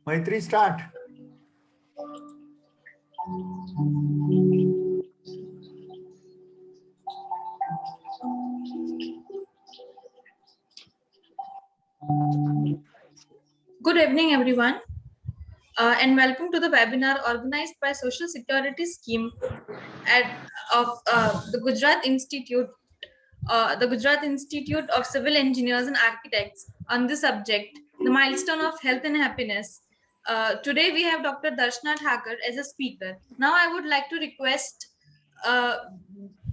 Maitri, start. Good evening, everyone, and welcome to the webinar organized by Social Security Scheme of the Gujarat Institute of Civil Engineers and Architects on the subject, the milestone of health and happiness. Today we have Dr. Darshna Thakur as a speaker. Now I would like to request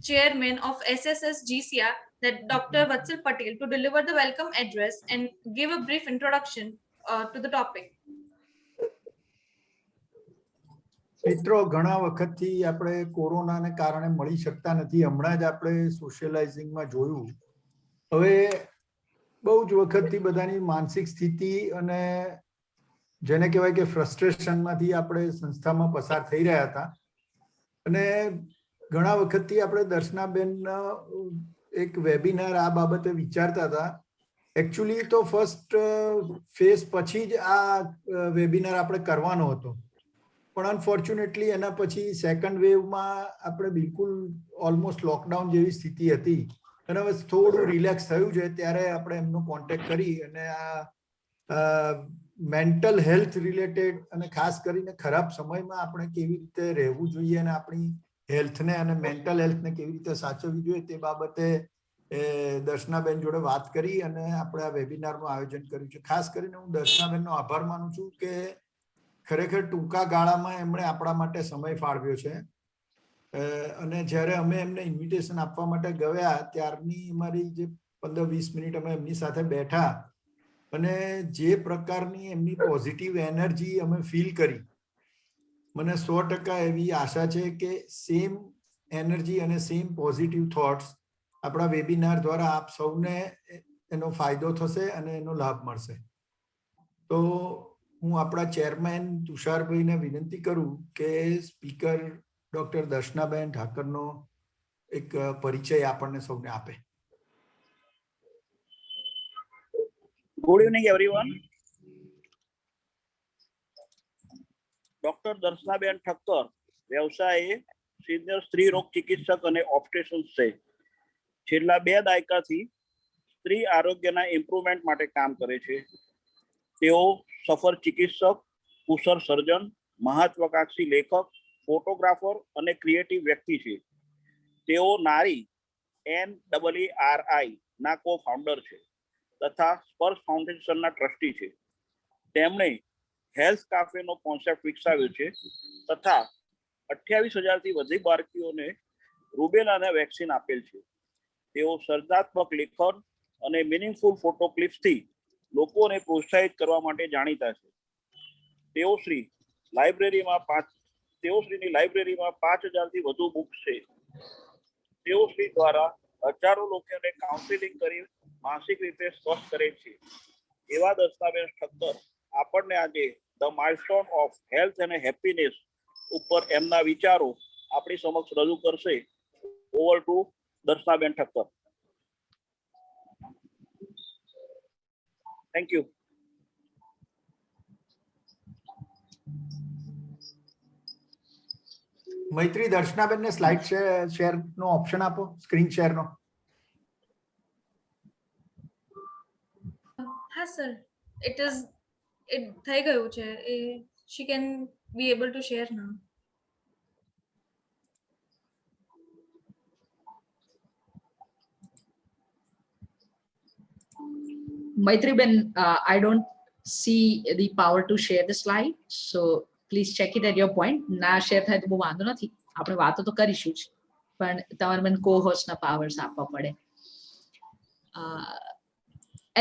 Chairman of SSS GCR, that Dr. Vatsal Patel, to deliver the welcome address and give a brief introduction to the topic. મિત્રો, ઘણા વખતથી આપણે કોરોનાને કારણે મળી શકતા નથી. હમણાં જ આપણે સોશિયલાઇઝિંગમાં જોયું. હવે બહુ જ વખતથી બધાની માનસિક સ્થિતિ અને જેને કહેવાય કે ફ્રસ્ટ્રેશનમાંથી આપણે સંસ્થામાં પસાર થઈ રહ્યા હતા. અને ઘણા વખતથી આપણે દર્શનાબેન એક વેબિનાર આ બાબતે વિચારતા હતા. એકચ્યુઅલી તો ફર્સ્ટ ફેઝ પછી જ આ વેબિનાર આપણે કરવાનો હતો, પણ અનફોર્ચ્યુનેટલી એના પછી સેકન્ડ વેવમાં આપણે બિલકુલ ઓલમોસ્ટ લોકડાઉન જેવી સ્થિતિ હતી અને હવે થોડું રિલેક્સ થયું છે ત્યારે આપણે એમનો કોન્ટેક્ટ કરી અને આ મેન્ટલ હેલ્થ રિલેટેડ અને ખાસ કરીને ખરાબ સમયમાં આપણે કેવી રીતે રહેવું જોઈએ અને આપણી હેલ્થને અને મેન્ટલ હેલ્થને કેવી રીતે સાચવવી જોઈએ તે બાબતે દર્શનાબેન જોડે વાત કરી અને આપણે આ વેબિનારનું આયોજન કર્યું છે. ખાસ કરીને હું દર્શનાબેનનો આભાર માનું છું કે ખરેખર ટૂંકા ગાળામાં એમણે આપણા માટે સમય ફાળવ્યો છે. અને જ્યારે અમે એમને ઇન્વિટેશન આપવા માટે ગયા ત્યારની અમારી જે 15-20 મિનિટ અમે એમની સાથે બેઠા અને જે પ્રકારની એમની પોઝિટિવ એનર્જી અમે ફીલ કરી, મને 100% એવી આશા છે કે સેમ એનર્જી અને સેમ પોઝિટિવ થોટ્સ આપણા વેબિનાર દ્વારા આપ સૌને એનો ફાયદો થશે અને એનો લાભ મળશે. તો હું આપણા ચેરમેન તુષારભાઈને વિનંતી કરું કે સ્પીકર ડોક્ટર દર્શનાબેન ઠાકરનો એક પરિચય આપણને સૌને આપે. Good evening everyone. ડોક્ટર દર્શનાબેન ઠક્કર વ્યવસાયે સિનિયર સ્ત્રી રોગ ચિકિત્સક અને ઓબ્સ્ટેટ્રિશિયન છે. છેલ્લા 2 દાયકાથી સ્ત્રી આરોગ્યના ઇમ્પ્રુવમેન્ટ માટે કામ કરે છે. તેઓ સફળ ચિકિત્સક, કુશળ સર્જન, મહત્વાકાંક્ષી લેખક, ફોટોગ્રાફર અને ક્રિએટિવ વ્યક્તિ છે. તેઓ નારી NEERI ના કો ફાઉન્ડર છે તથા સ્પર્શ ફાઉન્ડેશનના ટ્રસ્ટી છે. તેમણે હેલ્થ કાફેનો કોન્સેપ્ટ વિકસાવ્યો છે તથા 28,000 થી વધુ બાળકીઓને રૂબેલાના વેક્સિન આપેલ છે. તેઓ સર્જનાત્મક લેખન અને મિનિંગફુલ ફોટો ક્લિપ્સથી લોકોને પ્રોત્સાહિત કરવા માટે જાણીતા છે. તેઓશ્રીની લાઇબ્રેરીમાં 5,000 થી વધુ બુક્સ છે. તેઓશ્રી દ્વારા હજારો લોકોને કાઉન્સેલિંગ કરી માનસિક રીતે સ્વસ્થ કરે છે. એવા દર્શનાબેન ઠક્કર આપણને આજે ધ માઇલસ્ટોન ઓફ હેલ્થ અને હેપીનેસ ઉપર એમના વિચારો આપણી સમક્ષ રજૂ કરશે. Over to Darshanaben Thakkar. Thank you. Maitri, દર્શનાબેનને સ્લાઇડ શેરનો ઓપ્શન આપો, સ્ક્રીન શેરનો. હા સર, it થઈ ગયું છે. she can be able to share now. Maitri Ben, I don't see the power to share the slide, so please check it at your point. ના share થાય તો બહુ વાંધો નથી, આપણે વાતો તો કરીશું જ, પણ તમારે મને co-host ના powers આપવા પડે.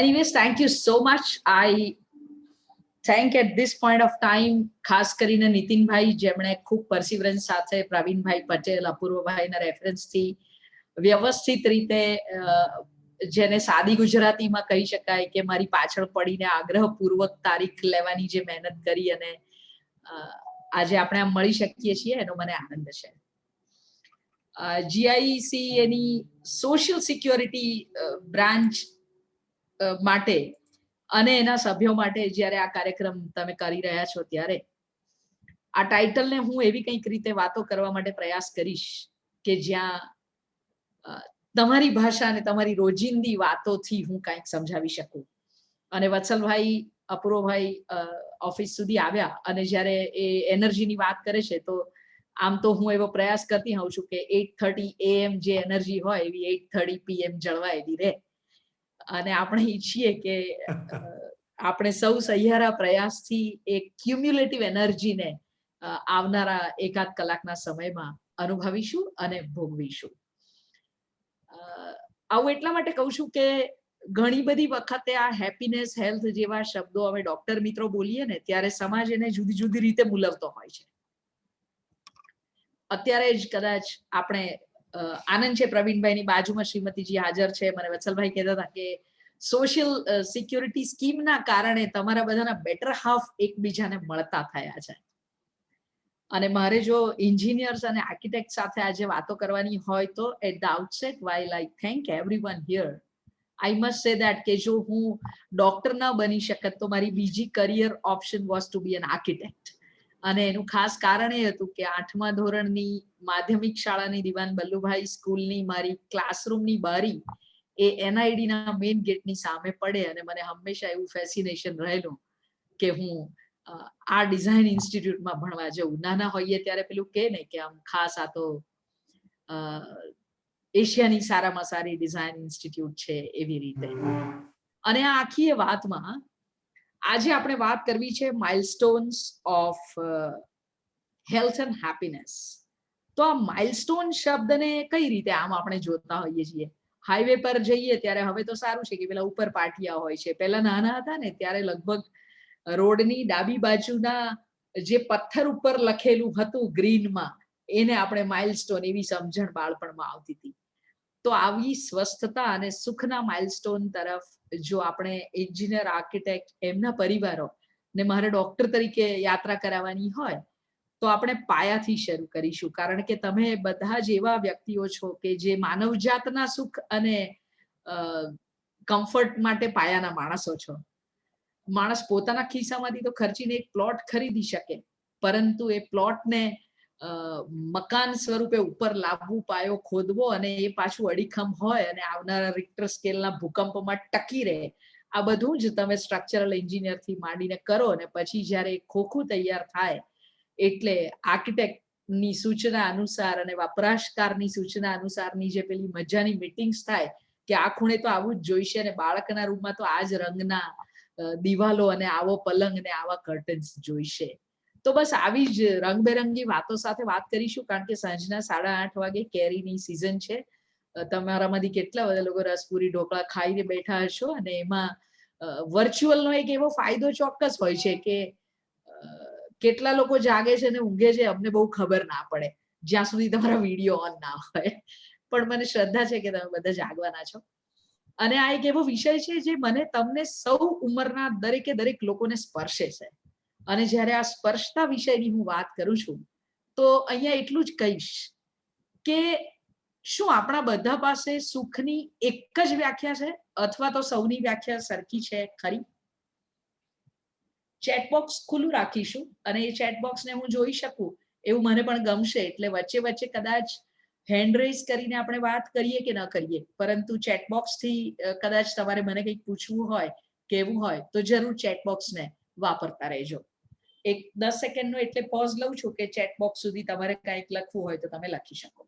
Anyways, thank you so much. I thank at this point of time ખાસ કરીને નીતિનભાઈ, જેમણે ખૂબ પરસિવરન્સ સાથે પ્રવીણભાઈ પટેલ, અપૂર્વભાઈના રેફરન્સથી વ્યવસ્થિત રીતે જેને સાદી ગુજરાતીમાં કહી શકાય કે મારી પાછળ પડીને આગ્રહપૂર્વક તારીખ લેવાની જે મહેનત કરી અને આજે આપણે આમ મળી શકીએ છીએ એનો મને આનંદ છે. GIEC એની સોશિયલ સિક્યોરિટી બ્રાન્ચ માટે અને એના સભ્યો માટે જ્યારે આ કાર્યક્રમ તમે કરી રહ્યા છો ત્યારે આ ટાઇટલને હું એવી કંઈક રીતે વાતો કરવા માટે પ્રયાસ કરીશ કે જ્યાં તમારી ભાષા અને તમારી રોજિંદી વાતોથી હું કંઈક સમજાવી શકું. અને વત્સલભાઈ, અપૂર્વભાઈ ઓફિસ સુધી આવ્યા અને જ્યારે એ એનર્જીની વાત કરે છે તો આમ તો હું એવો પ્રયાસ કરતી હોઉં છું કે 8:30 AM જે એનર્જી હોય એવી 8:30 PM જળવાયેલી રહે. અને આપણે ઈચ્છીએ કે આપણે સૌ સહિયારા પ્રયાસથી એક ક્યુમ્યુલેટિવ એનર્જીને આવનારા એકાદ કલાકના સમયમાં અનુભવીશું અને ભોગવીશું. આવું એટલા માટે કહું છું કે ઘણી બધી વખતે આ હેપીનેસ, હેલ્થ જેવા શબ્દો અમે ડોક્ટર મિત્રો બોલીએ ને ત્યારે સમાજ એને જુદી જુદી રીતે મૂલવતો હોય છે. અત્યારે જ કદાચ આપણે આનંદ છે પ્રવીણભાઈની બાજુમાં શ્રીમતીજી હાજર છે. મને વત્સલભાઈ કહેતા હતા કે સોશિયલ સિક્યુરિટી સ્કીમના કારણે તમારા બધાના બેટર હાફ એકબીજાને મળતા થયા છે. અને મારે જો એન્જિનિયર્સ અને આર્કિટેક્ટ સાથે આજે વાતો કરવાની હોય તો at the outset while I thank everyone here, I must say that કે જો હું ડોક્ટર ન બની શકત તો મારી બીજી career option was to be an architect. અને એનું ખાસ કારણ એ હતું કે 8મા ધોરણની માધ્યમિક શાળાની દિવાન બલ્લુભાઈ સ્કૂલની મારી ક્લાસરૂમની બારી એ NID ના મેઇન ગેટની સામે પડે અને મને હંમેશા એવું ફેસિનેશન રહેલું કે હું આ ડિઝાઇન ઇન્સ્ટિટ્યૂટમાં ભણવા જવું. નાના હોઈએ ત્યારે પેલું કે ને કે આમ ખાસ આ તો એશિયાની સારામાં સારી ડિઝાઇન ઇન્સ્ટિટ્યૂટ છે એવી રીતે. અને આ આખી વાતમાં આજે આપણે વાત કરવી છે milestones of health and happiness. તો આ માઇલસ્ટોન શબ્દને કઈ રીતે આમ આપણે જોતા હોઈએ છીએ. હાઈવે પર જઈએ ત્યારે હવે તો સારું છે કે પેલા ઉપર પાટિયા હોય છે. પહેલા નાના હતા ને ત્યારે લગભગ રોડની ડાબી બાજુના જે પથ્થર ઉપર લખેલું હતું ગ્રીનમાં એને આપણે માઇલસ્ટોન એવી સમજણ બાળપણમાં આવતી હતી. તો આવી સ્વસ્થતા અને સુખના માઇલસ્ટોન તરફ જો આપણે એન્જિનિયર, આર્કિટેક્ટ, એમના પરિવારો ને મારે ડોક્ટર તરીકે યાત્રા કરાવવાની હોય તો આપણે પાયાથી શરૂ કરીશું. કારણ કે તમે બધા જ એવા વ્યક્તિઓ છો કે જે માનવજાતના સુખ અને કમ્ફર્ટ માટે પાયાના માણસો છો. માણસ પોતાના ખિસ્સામાંથી તો ખર્ચીને એક પ્લોટ ખરીદી શકે, પરંતુ એ પ્લોટને મકાન સ્વરૂપે ઉપર લાવવું, પાયો ખોદવો અને એ પાછું અડીખમ હોય અને આવનારા રિક્ટર સ્કેલના ભૂકંપમાં ટકી રહે, આ બધું જ તમે સ્ટ્રક્ચરલ એન્જિનિયરથી માંડીને કરો. અને પછી જ્યારે ખોખું તૈયાર થાય એટલે આર્કિટેક્ટની સૂચના અનુસાર અને વપરાશકારની સૂચના અનુસારની જે પેલી મજાની મીટિંગ્સ થાય કે આ ખૂણે તો આવું જ જોઈશે અને બાળકના રૂમમાં તો આ જ રંગના દિવાલો અને આવો પલંગ અને આવા કર્ટન્સ જોઈશે. તો બસ આવી જ રંગબેરંગી વાતો સાથે વાત કરીશું. કારણ કે સાંજના 8:30 વાગે કેરીની સિઝન છે. તમારામાંથી કેટલા બધા લોકો રસપુરી, ઢોકળા ખાઈને બેઠા હશો. અને એમાં વર્ચ્યુઅલનો એક એવો ફાયદો ચોક્કસ હોય છે કે કેટલા લોકો જાગે છે અને ઊંઘે છે અમને બહુ ખબર ના પડે જ્યાં સુધી તમારા વિડીયો ઓન ના હોય. પણ મને શ્રદ્ધા છે કે તમે બધા જાગવાના છો. અને આ એક એવો વિષય છે જે મને તમને સૌ ઉંમરના દરેકે દરેક લોકોને સ્પર્શે છે. અને જ્યારે આ સ્પર્શતા વિષયની હું વાત કરું છું તો અહીંયા એટલું જ કહીશ કે શું આપણા બધા પાસે સુખની એક જ વ્યાખ્યા છે અથવા તો સૌની વ્યાખ્યા સરખી છે ખરી? ચેટબોક્સ ખુલ્લું રાખીશું અને એ ચેટબોક્સને હું જોઈ શકું એવું મને પણ ગમશે. એટલે વચ્ચે વચ્ચે કદાચ હેન્ડ રેઝ કરીને આપણે વાત કરીએ કે ન કરીએ, પરંતુ ચેટબોક્સથી કદાચ તમારે મને કંઈક પૂછવું હોય, કહેવું હોય તો જરૂર ચેટબોક્સને વાપરતા રહેજો. એક 10 સેકન્ડનો એટલે પોઝ લઉં છું કે ચેટબોક્સ સુધી તમારે કંઈક લખવું હોય તો તમે લખી શકો.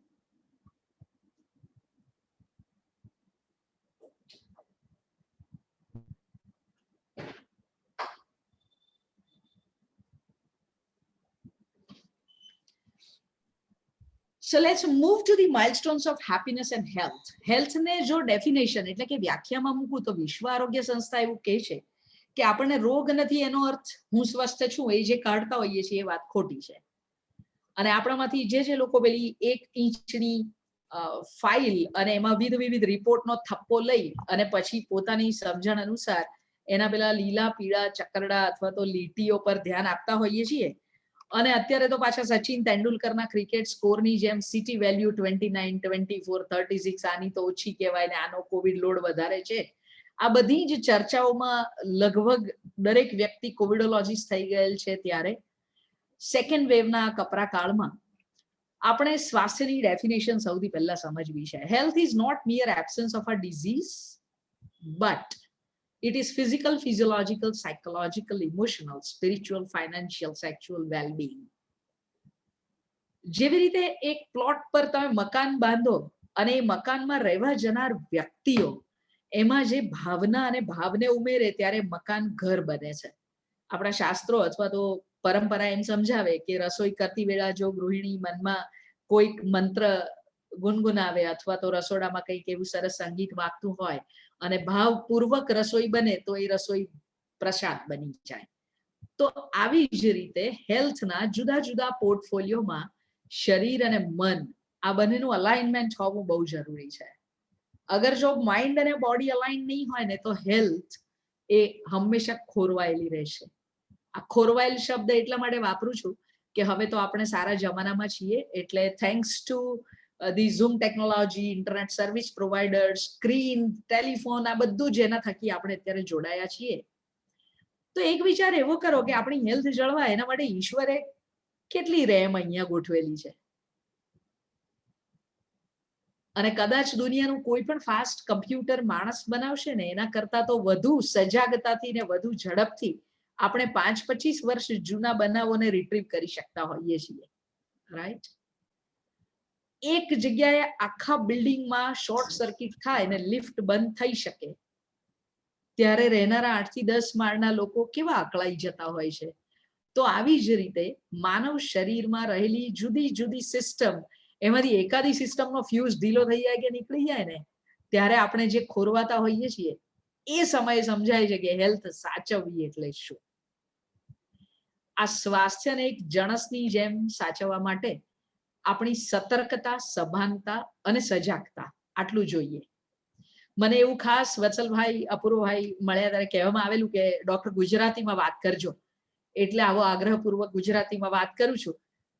So let's move to the milestones of happiness and health. Health ને જો ડેફિનેશન એટલે કે વ્યાખ્યામાં મૂકું તો વિશ્વ આરોગ્ય સંસ્થા એવું કહે છે કે આપણને રોગ નથી એનો અર્થ હું સ્વસ્થ છું એ જે કાઢતા હોઈએ છીએ એ વાત ખોટી છે. અને આપણામાંથી જે લોકો પેલી 1 ઇંચની ફાઇલ અને એમાં વિવિધ રિપોર્ટનો થપ્પો લઈ અને પછી પોતાની સમજણ અનુસાર એના પેલા લીલા, પીળા ચક્કરડા અથવા તો લીટીઓ પર ધ્યાન આપતા હોઈએ છીએ. અને અત્યારે તો પાછા સચિન તેંડુલકરના ક્રિકેટ સ્કોરની જેમ સિટી વેલ્યુ 29, 24, 36 આની તો ઓછી કહેવાય ને આનો કોવિડ લોડ વધારે છે, આ બધી જ ચર્ચાઓમાં લગભગ દરેક વ્યક્તિ કોવિડોલોજીસ્ટ થઈ ગયેલ છે ત્યારે સેકન્ડ વેવના કપરા કાળમાં આપણે સ્વાસ્થ્યની ડેફિનેશન સૌથી પહેલા સમજવી છે. Health is not mere absence of a disease, but it is physical, physiological, psychological, emotional, spiritual, financial, sexual well-being. જેવી રીતે એક પ્લોટ પર તમે મકાન બાંધો અને એ મકાનમાં રહેવા જનાર વ્યક્તિઓ એમાં જે ભાવના અને ભાવને ઉમેરે ત્યારે મકાન ઘર બને છે. આપણા શાસ્ત્રો અથવા તો પરંપરા એમ સમજાવે કે રસોઈ કરતી વેળા જો ગૃહિણી મનમાં કોઈક મંત્ર ગુનગુનાવે અથવા તો રસોડામાં કંઈક એવું સરસ સંગીત વાગતું હોય અને ભાવપૂર્વક રસોઈ બને તો એ રસોઈ પ્રસાદ બની જાય. તો આવી જ રીતે હેલ્થના જુદા જુદા પોર્ટફોલિયોમાં શરીર અને મન આ બંનેનું અલાઇનમેન્ટ હોવું બહુ જરૂરી છે. અગર જો માઇન્ડ અને બોડી અલાઇન નહીં હોય ને તો હેલ્થ એ હંમેશા ખોરવાયેલી રહેશે. આ ખોરવાયેલ શબ્દ એટલા માટે વાપરું છું કે હવે તો આપણે સારા જમાનામાં છીએ એટલે thanks to the zoom technology, internet service provider, screen, telephone આ બધું જેના થકી આપણે અત્યારે જોડાયા છીએ. તો એક વિચાર એવો કરો કે આપણી હેલ્થ જળવાય એના માટે ઈશ્વરે કેટલી રેમ અહીંયા ગોઠવેલી છે. અને કદાચ દુનિયાનું કોઈ પણ ફાસ્ટ કમ્પ્યુટર માણસ બનાવશે ને એના કરતા તો વધુ સજાગતાથી ને વધુ ઝડપથી આપણે 5-25 વર્ષ જૂના બનાવોને રિટ્રીવ કરી શકતા હોઈએ છીએ. રાઈટ? એક જગ્યાએ આખા બિલ્ડિંગમાં શોર્ટ સર્કિટ થાય ને લિફ્ટ બંધ થઈ શકે ત્યારે રહેનારા 8 થી 10 માળના લોકો કેવા અકળાઈ જતા હોય છે. તો આવી જ રીતે માનવ શરીરમાં રહેલી જુદી જુદી સિસ્ટમ એમાંથી એકાદી સિસ્ટમનો ફ્યુઝ ઢીલો થઈ જાય કે નીકળી જાય ને ત્યારે આપણે જે ખોરવાતા હોઈએ છીએ એ સમયે સમજાય છે કે હેલ્થ સાચવવી એટલે શું. આ સ્વાસ્થ્યને એક જણસની જેમ સાચવવા માટે આપણી સતર્કતા, સભાનતા અને સજાગતા આટલું જોઈએ. મને એવું ખાસ વત્સલભાઈ, અપૂર્વભાઈ મળ્યા ત્યારે કહેવામાં આવેલું કે ડોક્ટર ગુજરાતીમાં વાત કરજો, એટલે આવો આગ્રહપૂર્વક ગુજરાતીમાં વાત કરું છું.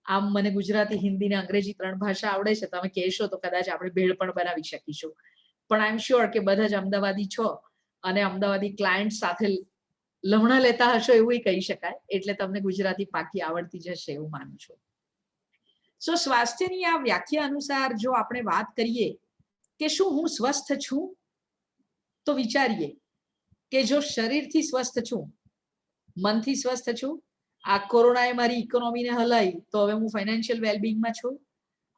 આમ મને ગુજરાતી, હિન્દી ને અંગ્રેજી 3 ભાષા આવડે છે. તમે કહેશો તો કદાચ આપણે ભેળ પણ બનાવી શકીશું. પણ આઈ એમ શ્યોર કે બધા જ અમદાવાદી છો અને અમદાવાદી ક્લાયન્ટ સાથે લમણા લેતા હશો એવું કહી શકાય, એટલે તમને ગુજરાતી પાકી આવડતી જશે એવું માનું છું. સો સ્વાસ્થ્યની આ વ્યાખ્યા અનુસાર જો આપણે વાત કરીએ કે શું હું સ્વસ્થ છું, તો વિચારીએ કે જો શરીરથી સ્વસ્થ છું, મનથી સ્વસ્થ છું, આ કોરોનાએ મારી ઇકોનોમીને હલાવી તો હવે હું ફાઇનાન્શિયલ વેલબિંગમાં છું,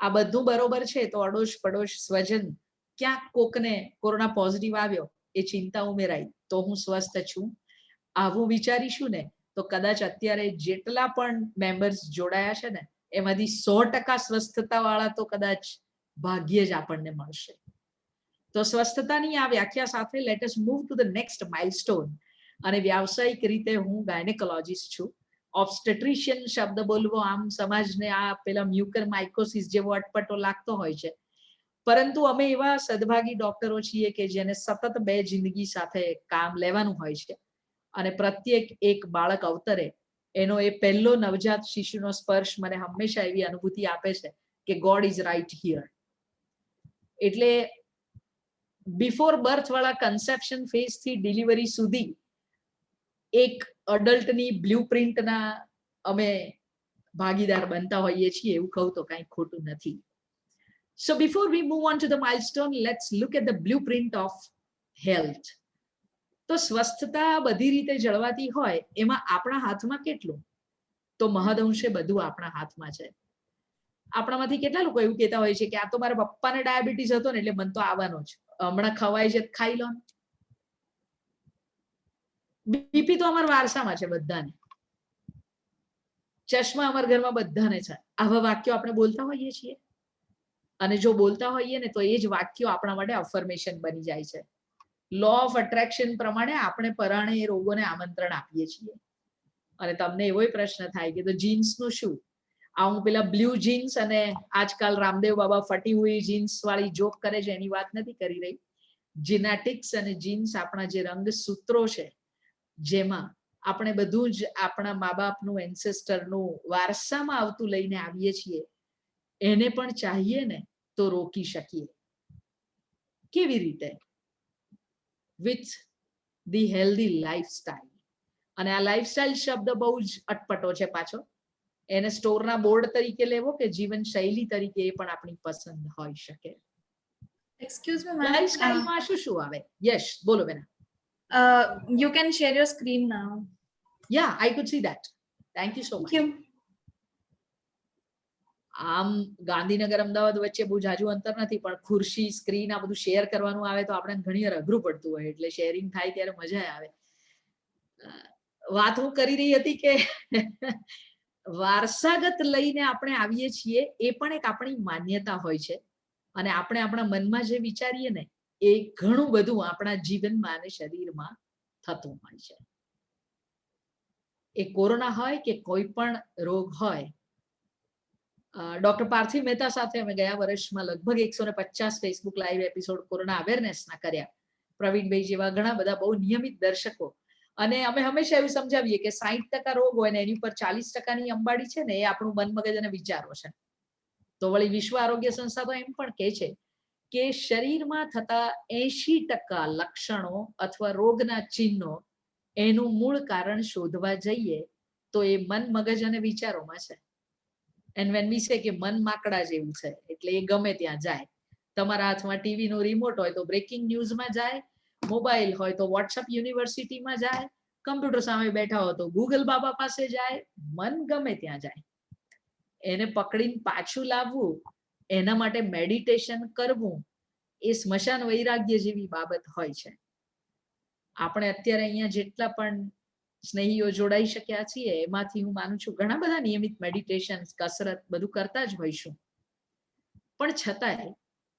આ બધું બરોબર છે તો અડોશ પડોશ સ્વજન ક્યાંક કોકને કોરોના પોઝિટિવ આવ્યો એ ચિંતા ઉમેરાઈ તો હું સ્વસ્થ છું, આવું વિચારીશું ને તો કદાચ અત્યારે જેટલા પણ મેમ્બર્સ જોડાયા છે ને એમાંથી 100% સ્વસ્થતા વાળા તો કદાચ ભાગ્ય જ આપણને મળશે. તો સ્વસ્થતાની આ વ્યાખ્યા સાથે let us move to the next milestone. અને વ્યાવસાયિક રીતે હું ગાયનેકોલોજીસ્ટ છું. ઓબ્સ્ટેટ્રિશિયન શબ્દ બોલવો આમ સમાજને આ પેલા મ્યુકર માઇકોસિસ જેવો અટપટો લાગતો હોય છે, પરંતુ અમે એવા સદભાગી ડોક્ટરો છીએ કે જેને સતત 2 જિંદગી સાથે કામ લેવાનું હોય છે અને પ્રત્યેક એક બાળક અવતરે એનો એ પહેલો નવજાત શિશુનો સ્પર્શ મને હંમેશા એવી અનુભૂતિ આપે છે કે ગોડ ઇઝ રાઈટ હિયર. એટલે બિફોર બર્થ વાળા કન્સેપ્શન ફેઝ થી ડિલિવરી સુધી એક અડલ્ટની બ્લુપ્રિન્ટના અમે ભાગીદાર બનતા હોઈએ છીએ એવું કહું તો કંઈ ખોટું નથી. So before we move on to the milestone, let's look at the blueprint of health. તો સ્વસ્થતા બધી રીતે જળવાતી હોય એમાં આપણા હાથમાં કેટલું? તો મહદઅંશે બધું આપણા હાથમાં છે. આપણામાંથી કેટલા લોકો એવું કહેતા હોય છે કે આ તો મારા પપ્પાને ડાયાબિટીસ હતો ને એટલે મને તો આવવાનો જ, હમણાં ખવાય છે ખાઈ લો. બીપી તો અમારા વારસામાં છે બધાને, ચશ્મા અમારા ઘરમાં બધાને છે. આવા વાક્યો આપણે બોલતા હોઈએ છીએ અને જો બોલતા હોઈએ ને તો એ જ વાક્યો આપણા માટે અફર્મેશન બની જાય છે. લો ઓફ અટ્રેક્શન પ્રમાણે આપણે પરાણે એ રોગોને આમંત્રણ આપીએ છીએ. અને તમને એવો પ્રશ્ન થાય કે તો જીન્સનું શું? આ હું પેલા બ્લુ જીન્સ અને આજકાલ રામદેવ બાબા ફટી હુઈ જીન્સ વાળી જોક કરે છે એની વાત નથી કરી રહી. જીનેટિક્સ અને જીન્સ આપણા જે રંગસૂત્રો છે જેમાં આપણે બધું જ આપણા મા બાપનું, એન્સેસ્ટરનું વારસામાં આવતું લઈને આવીએ છીએ, એને પણ ચાહીએ ને તો રોકી શકીએ. કેવી રીતે? With the healthy lifestyle. અને આ લાઈફસ્ટાઈલ શબ્દ બહુ જ અટપટો છે પાછો. એને સ્ટોરના બોર્ડ તરીકે લેવો કે જીવન શૈલી તરીકે એ પણ આપણી પસંદ હોઈ શકે. Excuse me, ma'am. લાઈફસ્ટાઈલમાં શું શું આવે? યસ, બોલો બેના. You can share your screen now. Yeah, I could see that. Thank you so Thank much. you. આમ ગાંધીનગર અમદાવાદ વચ્ચે બહુ જાજુ અંતર નથી, પણ ખુરશી સ્ક્રીન આ બધું શેર કરવાનું આવે તો આપણે ઘણી વાર અઘરું પડતું હોય, એટલે શેરિંગ થાય ત્યારે મજા આવે. વાત હું કરી રહી હતી કે વારસાગત લઈને આપણે આવીએ છીએ એ પણ એક આપણી માન્યતા હોય છે, અને આપણે આપણા મનમાં જે વિચારીએ ને એ ઘણું બધું આપણા જીવનમાં અને શરીરમાં થતું હોય છે. એ કોરોના હોય કે કોઈ પણ રોગ હોય. ડોક્ટર પાર્થિવ મહેતા સાથે અમે ગયા વર્ષમાં લગભગ 150 ફેસબુક લાઈવ એપિસોડ કોરોના અવેરનેસના કર્યા. પ્રવીણભાઈ જેવા ઘણા બધા બહુ નિયમિત દર્શકો. અને અમે હંમેશા એવું સમજાવીએ કે 60% રોગ હોય ને એની ઉપર 40%ની અંબાડી છે ને એ આપણું મન, મગજ અને વિચારો છે. તો વળી વિશ્વ આરોગ્ય સંસ્થા તો એમ પણ કહે છે કે શરીરમાં થતા 80% લક્ષણો અથવા રોગના ચિહ્નો એનું મૂળ કારણ શોધવા જઈએ તો એ મન, મગજ અને વિચારોમાં છે. And when we say કે મન માકડા જેવું છે એટલે એ ગમે ત્યાં જાય. તમારા હાથમાં ટીવી નો રિમોટ હોય તો બ્રેકિંગ ન્યૂઝમાં જાય, મોબાઈલ હોય તો વોટ્સઅપ યુનિવર્સિટીમાં જાય, કમ્પ્યુટર સામે બેઠા હોય તો ગૂગલ બાબા પાસે જાય, મન ગમે ત્યાં જાય. એને પકડીને પાછું લાવવું, એના માટે મેડિટેશન કરવું એ સ્મશાન વૈરાગ્ય જેવી બાબત હોય છે. આપણે અત્યારે અહીંયા જેટલા પણ સ્નેહીઓ જોડાઈ શક્યા છીએ એમાંથી હું માનું છું ઘણા બધા નિયમિત મેડિટેશન, કસરત બધું કરતા જ હોઈશું. પણ છતાંય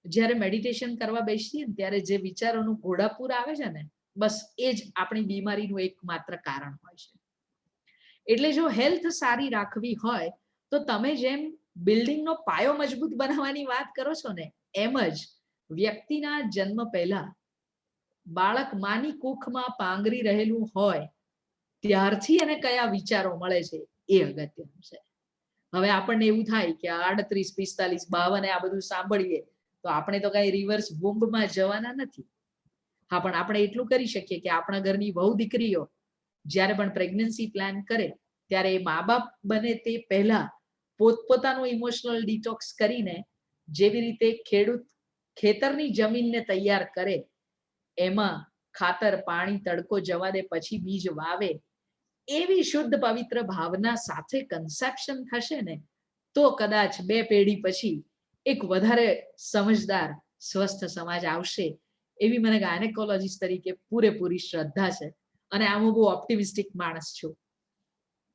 જ્યારે મેડિટેશન કરવા બેસીએ ને ત્યારે જે વિચારોનું ઘોડાપૂર આવે છે ને, બસ એ જ આપણી બીમારીનું એકમાત્ર કારણ હોય છે. એટલે જો હેલ્થ સારી રાખવી હોય તો તમે જેમ બિલ્ડિંગનો પાયો મજબૂત બનાવવાની વાત કરો છો ને, એમ જ વ્યક્તિના જન્મ પહેલા બાળક માની કુખમાં પાંગરી રહેલું હોય ત્યારથી એને કયા વિચારો મળે છે એ અગત્યનું છે. હવે આપણને એવું થાય કે 38, 45, 52 આ બધું સાંભળીએ તો આપણે તો કઈ રિવર્સ બોમ્બમાં જવાના નથી. હા, પણ આપણે એટલું કરી શકીએ કે આપણા ઘરની વહુ દીકરીઓ જ્યારે પણ પ્રેગ્નન્સી પ્લાન કરે ત્યારે એ મા બાપ બને તે પહેલા પોતપોતાનું ઇમોશનલ ડિટોક્સ કરીને જેવી રીતે ખેડૂત ખેતરની જમીનને તૈયાર કરે, એમાં ખાતર, પાણી, તડકો જવા દે પછી બીજ વાવે, એવી શુદ્ધ પવિત્ર ભાવના સાથે કન્સેપ્શન થશે ને તો કદાચ 2 પેઢી પછી એક વધારે સમજદાર સ્વસ્થ સમાજ આવશે એવી મને ગાયનેકોલોજીસ્ટ તરીકે પૂરેપૂરી શ્રદ્ધા છે. અને આમ હું બહુ ઓપ્ટિમિસ્ટિક માણસ છું.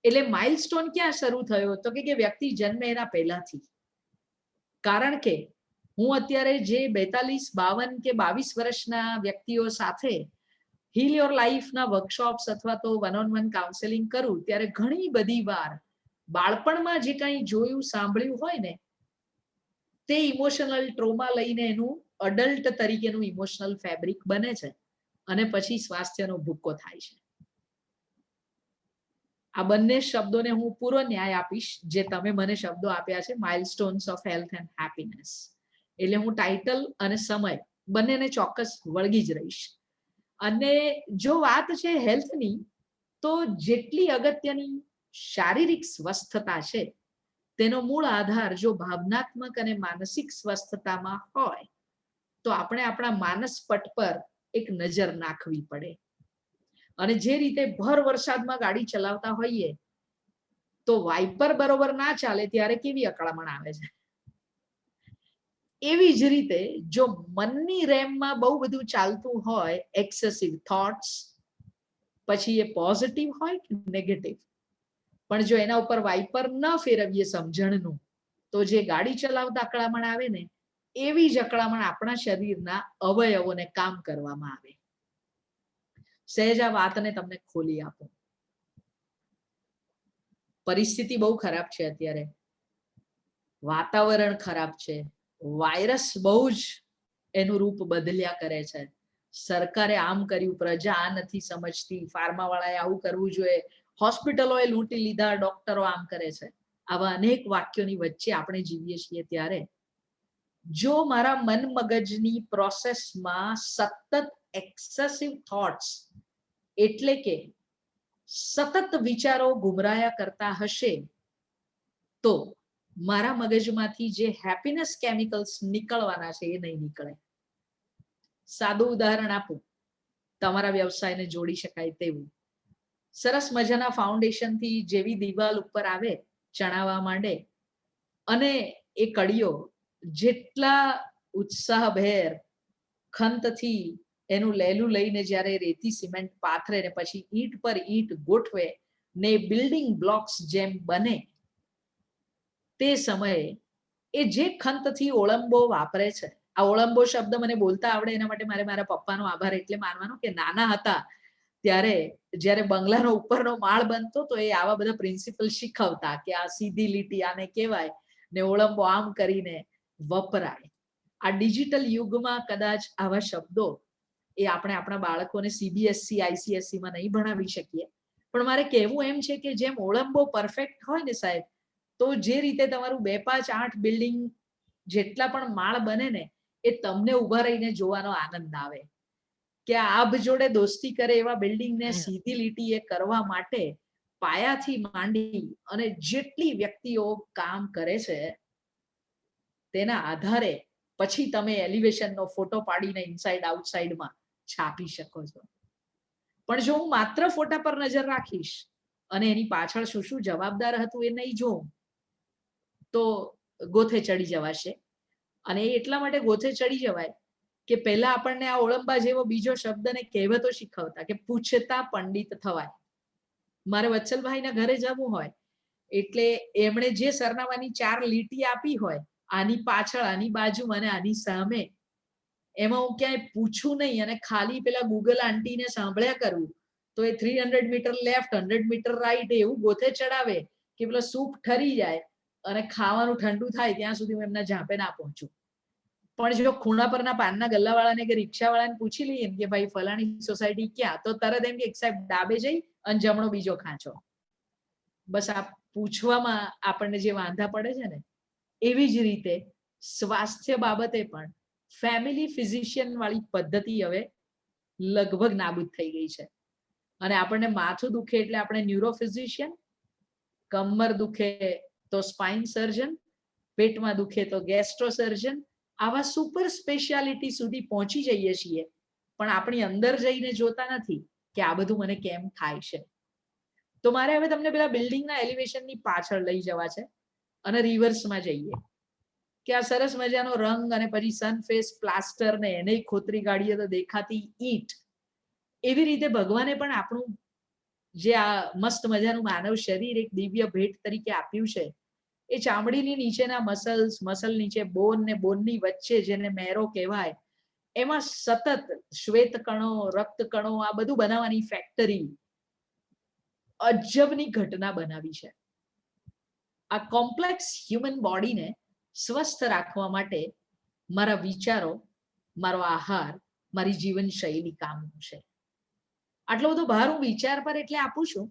એટલે માઇલસ્ટોન ક્યાં શરૂ થયો તો કે વ્યક્તિ જન્મે એના પહેલાથી. કારણ કે હું અત્યારે જે 42, 52 કે 22 વર્ષના વ્યક્તિઓ સાથે હીલ યોર લાઈફના વર્કશોપ્સ અથવા તો વન-ઓન-વન કાઉન્સેલિંગ કરું ત્યારે ઘણી બધી વાર બાળપણમાં જે કંઈ જોયું, સાંભળ્યું હોય ને તે ઇમોશનલ ટ્રોમા લઈને એનું અડલ્ટ તરીકેનું ઇમોશનલ ફેબ્રિક બને છે અને પછી સ્વાસ્થ્યનો ભૂક્કો થાય છે. આ બંને શબ્દોને હું પૂરો ન્યાય આપીશ જે તમે મને શબ્દો આપ્યા છે, milestones of health and happiness. એટલે હું ટાઇટલ અને સમય બંનેને ચોક્કસ વળગી જ રહીશ. અને જો વાત છે હેલ્થની, તો જેટલી અગત્યની શારીરિક સ્વસ્થતા છે તેનો મૂળ આધાર જો ભાવનાત્મક અને માનસિક સ્વસ્થતામાં હોય તો આપણે આપણા માનસપટ પર એક નજર નાખવી પડે. અને જે રીતે ભર વરસાદમાં ગાડી ચલાવતા હોઈએ તો વાઇપર બરોબર ના ચાલે ત્યારે કેવી અકળામણ આવે છે, એવી જ રીતે જો મનની રેમમાં બહુ બધું ચાલતું હોય, એક્સેસિવ થોટ્સ, પછી એ પોઝિટિવ હોય કે નેગેટિવ, પણ જો એના ઉપર વાઇપર ન ફેરવીએ સમજણનું તો જે ગાડી ચલાવતા અકળામણ આવે ને એવી જ અકળામણ આપણા શરીરના અવયવોને કામ કરવામાં આવે. સહેજ આ વાતને તમને ખોલી આપું. પરિસ્થિતિ બહુ ખરાબ છે અત્યારે, વાતાવરણ ખરાબ છે, વાયરસ બહુ જ એનું રૂપ બદલ્યા કરે છે. સરકારે આમ કર્યું, પ્રજા આ નથી સમજતી, ફાર્મા વાળાએ આવું કરવું જોઈએ, હોસ્પિટલોએ લૂંટી લીધા, ડોક્ટરો આમ કરે છે. આવા અનેક વાક્યોની વચ્ચે આપણે જીવીએ છીએ ત્યારે જો મારા મન મગજની પ્રોસેસમાં સતત એક્સેસિવ થોટ્સ એટલે કે સતત વિચારો ગુમરાયા કરતા હશે તો મારા મગજમાંથી જે હેપીનેસ કેમિકલ્સ નીકળવાના છે એ નહીં નીકળે. સાદું ઉદાહરણ આપું, તમારા વ્યવસાયને જોડી શકાય તેવું. સરસ મજાના ફાઉન્ડેશનથી જેવી દિવાલ ઉપર આવે ચણાવવા માંડે અને એ કડીઓ જેટલા ઉત્સાહભેર ખંતથી એનું લેલું લઈને જ્યારે રેતી સિમેન્ટ પાથરે ને પછી ઈંટ પર ઈંટ ગોઠવે ને બિલ્ડિંગ બ્લોક્સ જેમ બને, તે સમયે એ જે ખંતથી ઓળંબો વાપરે છે, આ ઓળંબો શબ્દ મને બોલતા આવડે એના માટે મારે મારા પપ્પાનો આભાર એટલે માનવાનો કે નાના હતા ત્યારે જ્યારે બંગલાનો ઉપરનો માળ બનતો તો એ આવા બધા પ્રિન્સિપલ શીખવતા કે આ સીધી લીટી આને કહેવાય ને ઓળંબો આમ કરીને વપરાય. આ ડિજિટલ યુગમાં કદાચ આવા શબ્દો એ આપણે આપણા બાળકોને સીબીએસસી આઈસીએસસી માં નહીં ભણાવી શકીએ, પણ મારે કહેવું એમ છે કે જેમ ઓળંબો પરફેક્ટ હોય ને સાહેબ, તો જે રીતે તમારું 2, 5, 8 બિલ્ડિંગ જેટલા પણ માળ બને ને એ તમને ઉભા રહીને જોવાનો આનંદ આવે કે આબ જોડે દોસ્તી કરે એવા બિલ્ડિંગને સીધી લીટીએ કરવા માટે પાયાથી માંડી અને જેટલી વ્યક્તિઓ કામ કરે છે તેના આધારે પછી તમે એલિવેશનનો ફોટો પાડીને ઇનસાઇડ આઉટસાઇડમાં છાપી શકો છો. પણ જો હું માત્ર ફોટા પર નજર રાખીશ અને એની પાછળ શું શું જવાબદાર હતું એ નહીં જોઉં તો ગોથે ચડી જવાશે. અને એટલા માટે ગોથે ચડી જવાય કે પહેલા આપણને આ ઓળંબા જેવો બીજો શબ્દને કહેવતો શીખવતા કે પૂછતા પંડિત થવાય. મારે વત્સલભાઈના ઘરે જવું હોય એટલે એમણે જે સરનામાની 4 લીટી આપી હોય, આની પાછળ, આની બાજુ અને આની સામે, એમાં હું ક્યાંય પૂછું નહીં અને ખાલી પેલા ગૂગલ આંટીને સાંભળ્યા કરવું તો એ 300 મીટર લેફ્ટ, 100 મીટર રાઈટ એવું ગોથે ચડાવે કે પેલો સૂપ ઠરી જાય અને ખાવાનું ઠંડુ થાય ત્યાં સુધી હું એમના ઝાંપે ના પહોંચું. પણ જો ખૂણા પરના પાનના ગલ્લાવાળાને કે રિક્ષાવાળાને પૂછી લઈએ કે ભાઈ ફલાણી સોસાયટી ક્યાં, તો તરત એમ કે સાહેબ ડાબે જઈ અને જમણો બીજો ખાંચો. બસ આ પૂછવામાં આપણને જે વાંધા પડે છે ને, એવી જ રીતે સ્વાસ્થ્ય બાબતે પણ ફેમિલી ફિઝિશિયન વાળી પદ્ધતિ હવે લગભગ નાબૂદ થઈ ગઈ છે. અને આપણને માથું દુખે એટલે આપણે ન્યુરો ફિઝિશિયન, કમર દુખે તો સ્પાઇન સર્જન, પેટમાં દુખે તો ગેસ્ટ્રો સર્જન, આવા સુપર સ્પેશિયાલિટી સુધી પહોંચી જઈએ છીએ, પણ આપણી અંદર જઈને જોતા નથી કે આ બધું મને કેમ થાય છે. તો મારે હવે તમને પેલા બિલ્ડિંગના એલિવેશનની પાછળ લઈ જવા છે અને રિવર્સમાં જઈએ કે આ સરસ મજાનો રંગ અને પછી સનફેસ પ્લાસ્ટર ને એને ખોતરી ગાડીએ તો દેખાતી ઈંટ, એવી રીતે ભગવાને પણ આપણું જે આ મસ્ત મજાનું માનવ શરીર એક દિવ્ય ભેટ તરીકે આપ્યું છે, એ ચામડીની નીચેના મસલ નીચે બોન ને બોનની વચ્ચે જેને મેરો કહેવાય, એમાં સતત શ્વેત કણો, રક્ત કણો, આ બધું બનાવવાની ફેક્ટરી અજબની ઘટના બનાવી છે. આ કોમ્પ્લેક્સ હ્યુમન બોડીને સ્વસ્થ રાખવા માટે મારા વિચારો, મારો આહાર, મારી જીવનશૈલી કામનું છે. આટલો બધો ભાર હું વિચાર પર એટલે આપું છું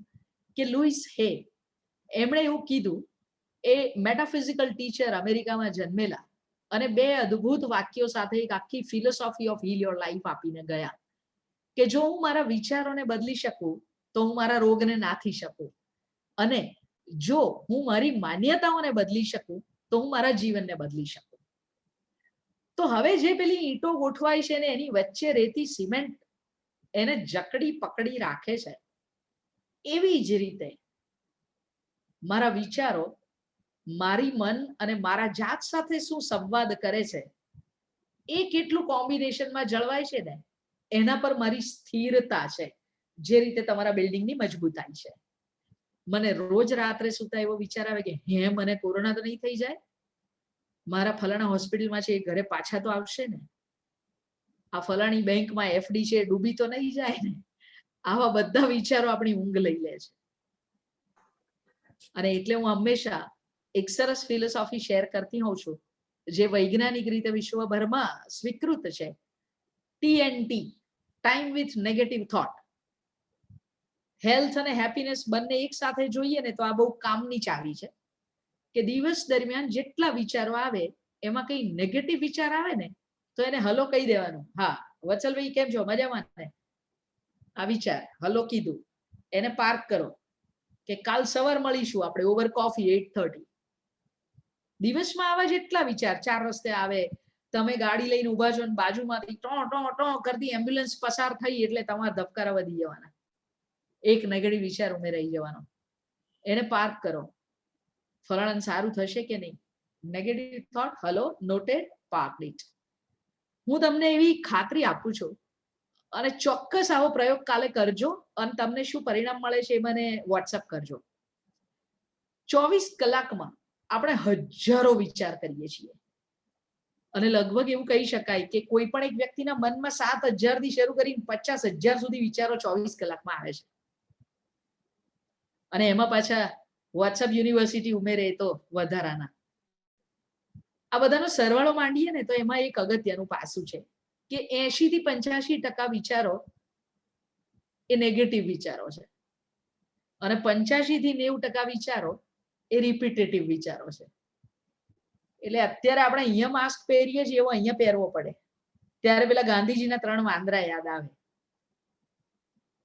કે લુઈસ હે, એમણે એવું કીધું, એ મેટાફિઝિકલ ટીચર અમેરિકામાં જન્મેલા અને 2 અદ્ભુત વાક્યો સાથે એક આખી philosophy of heal your life આપીને ગયા કે જો હું મારા વિચારોને બદલી શકું તો હું મારા રોગને નાથી શકું, અને જો હું મારી માન્યતાઓને બદલી શકું તો હું મારા જીવનને બદલી શકું. તો હવે જે પેલી ઈંટો ગોઠવાય છે ને એની વચ્ચે રેતી સિમેન્ટ એને જકડી પકડી રાખે છે, એવી જ રીતે મારા વિચારો મારી મન અને મારા જાત સાથે શું સંવાદ કરે છે, એ કેટલું કોમ્બિનેશનમાં જળવાય છે ને એના પર મારી સ્થિરતા છે, જે રીતે તમારા બિલ્ડિંગની મજબૂતાઈ છે. મને રોજ રાત્રે સુતા એવો વિચાર આવે કે હે મને કોરોના તો નહીં થઈ જાય, મારા ફલાણા હોસ્પિટલમાં છે એ ઘરે પાછા તો આવશે ને, આ ફલાણી બેંકમાં એફડી છે ડૂબી તો નહીં જાય ને. આવા બધા વિચારો આપણી ઊંઘ લઈ લે છે. અને એટલે હું હંમેશા એક સરસ ફિલોસોફી શેર કરતી હોઉં છું જે વૈજ્ઞાનિક રીતે વિશ્વભરમાં સ્વીકૃત છે, TNT, time with negative thought. Health અને હેપીનેસ બંને એક સાથે જોઈએ ને તો આ બહુ કામની ચાવી છે કે દિવસ દરમિયાન જેટલા વિચારો આવે એમાં કઈ નેગેટિવ વિચાર આવે ને તો એને હલો કહી દેવાનું, હા વત્સલભાઈ કેમ છો, મજામાં ને, આ વિચાર હલો કીધું એને પાર્ક કરો કે કાલ સવાર મળીશું આપણે ઓવર કોફી 8:30. દિવસમાં આવા જેટલા વિચાર 4 રસ્તે આવે, તમે ગાડી લઈને ઉભા છો ને બાજુમાંથી ટો ટો ટો કરતી એમ્બ્યુલન્સ પસાર થઈ એટલે તમારા ધબકારા વધી જવાના, એક નેગેટિવ વિચાર ઉમેરાઈ જવાનો. એને પાર્ક કરો, ફલાણાને સારું થશે કે નહીં, negative thought hello noted, park it. હું તમને એવી ખાતરી આપું છું અને ચોક્કસ આવો પ્રયોગ કાલે કરજો અને તમને શું પરિણામ મળે છે એ મને વોટ્સઅપ કરજો. 24 કલાકમાં આપણે હજારો વિચાર કરીએ છીએ અને લગભગ એવું કહી શકાય કે કોઈ પણ એક વ્યક્તિના મનમાં 7,000 થી શરૂ કરીને 50,000 સુધી વિચારો 24 કલાકમાં આવે છે. અને એમાં પાછા વોટ્સઅપ યુનિવર્સિટી ઉમેરે તો વધારાના. આ બધાનો સરવાળો માંડીએ ને તો એમાં એક અગત્યનું પાસું છે કે 80 થી 85% વિચારો એ નેગેટિવ વિચારો છે અને 85 થી 90% વિચારો એ રિપીટેટિવ વિચારો છે. એટલે અત્યારે આપણે અહીંયા માસ્ક પહેરીએ છીએ એવો અહીંયા પહેરવો પડે ત્યારે પેલા ગાંધીજીના 3 વાંદરા યાદ આવે.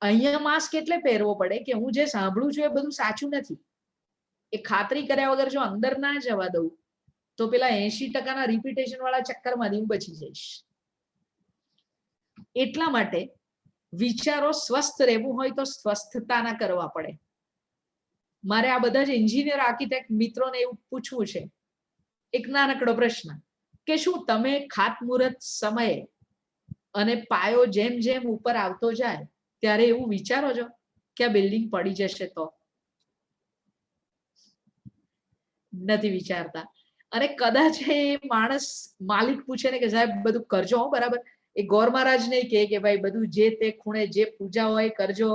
અહીંયા માસ્ક એટલે પહેરવો પડે કે હું જે સાંભળું છું એ બધું સાચું નથી, એ ખાતરી કર્યા વગર જો અંદર ના જવા દઉં તો પેલા 80% રિપીટેશન વાળા ચક્કરમાંથી હું બચી જઈશ. એટલા માટે વિચારો સ્વસ્થ રહેવું હોય તો સ્વસ્થતાના કરવા પડે. મારે આ બધા જ એન્જિનિયર આર્કિટેક્ટ મિત્રોને એવું પૂછવું છે, એક નાનકડો પ્રશ્ન કે શું તમે ખાતમુહૂર્ત સમયે અને પાયો જેમ જેમ ઉપર આવતો જાય ત્યારે એવું વિચારો છો કે આ બિલ્ડિંગ પડી જશે તો? નથી વિચારતા. અને કદાચ એ માણસ માલિક પૂછે ને કે સાહેબ બધું કરજો બરાબર, એ ગોર મહારાજ નહીં કે ભાઈ બધું જે તે ખૂણે જે પૂજા હોય કરજો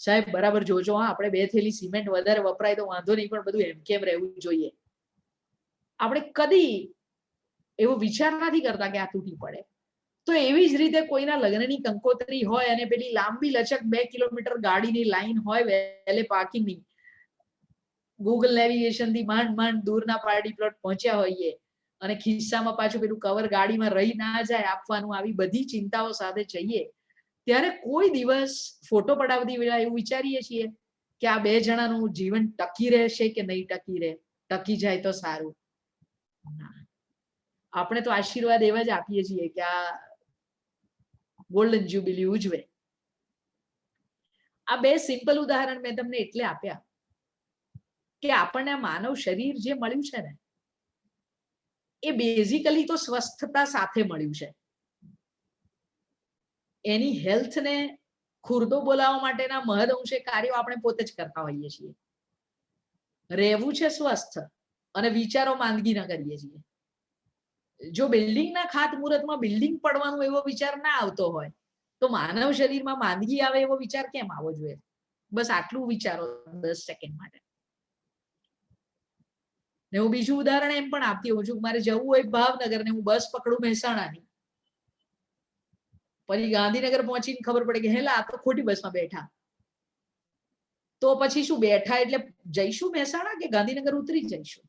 સાહેબ બરાબર જોજો, હા આપણે 2 થેલી સિમેન્ટ વધારે વપરાય તો વાંધો નહીં પણ બધું એમ કેમ રહેવું જોઈએ. આપણે કદી એવો વિચાર નથી કરતા કે આ તૂટી પડે. તો એવી જ રીતે કોઈના લગ્નની કંકોત્રી હોય અને પેલી લાંબી લચક 2 કિલોમીટર ગાડીની લાઈન હોય વેલે પાર્કિંગની, ગૂગલ નેવિગેશન થી માંડ દૂરના પાર્ટી પ્લોટ પહોંચ્યા હોઈએ અને ખિસ્સામાં પાછું પેલું કવર ગાડીમાં રહી ના જાય આપવાનું, આવી બધી ચિંતાઓ સાથે જઈએ ત્યારે કોઈ દિવસ ફોટો પડાવતી વેળા એવું વિચારીએ છીએ કે આ 2 જણાનું જીવન ટકી રહેશે કે નહીં ટકી રહે, ટકી જાય તો સારું. આપણે તો આશીર્વાદ એવા જ આપીએ છીએ કે આ ગોલ્ડન જ્યુબિલી ઉજવે. આ 2 સિમ્પલ ઉદાહરણ મેં તમને એટલે આપ્યા કે આપણને માનવ શરીર જે મળ્યું છે ને એ બેઝિકલી તો સ્વસ્થતા સાથે મળ્યું છે. એની હેલ્થને ખુરદો બોલાવવા માટેના મહદઅંશે કાર્યો આપણે પોતે જ કરતા હોઈએ છીએ. રહેવું છે સ્વસ્થ અને વિચારો માંદગી ના કરીએ છીએ. જો બિલ્ડિંગના ખાતમુહૂર્તમાં બિલ્ડિંગ પડવાનો એવો વિચાર ના આવતો હોય તો માનવ શરીરમાં માંદગી આવે એવો વિચાર કેમ આવવો જોઈએ? બસ આટલું વિચારો 10 સેકન્ડ માટે. ને હું બીજું ઉદાહરણ એમ પણ આપતી હોઉં છું, મારે જવું હોય ભાવનગર ને હું બસ પકડું મહેસાણાની, પછી ગાંધીનગર પહોંચીને ખબર પડે કે હેલા આ તો ખોટી બસમાં બેઠા, તો પછી શું બેઠા એટલે જઈશું મહેસાણા કે ગાંધીનગર ઉતરી જઈશું?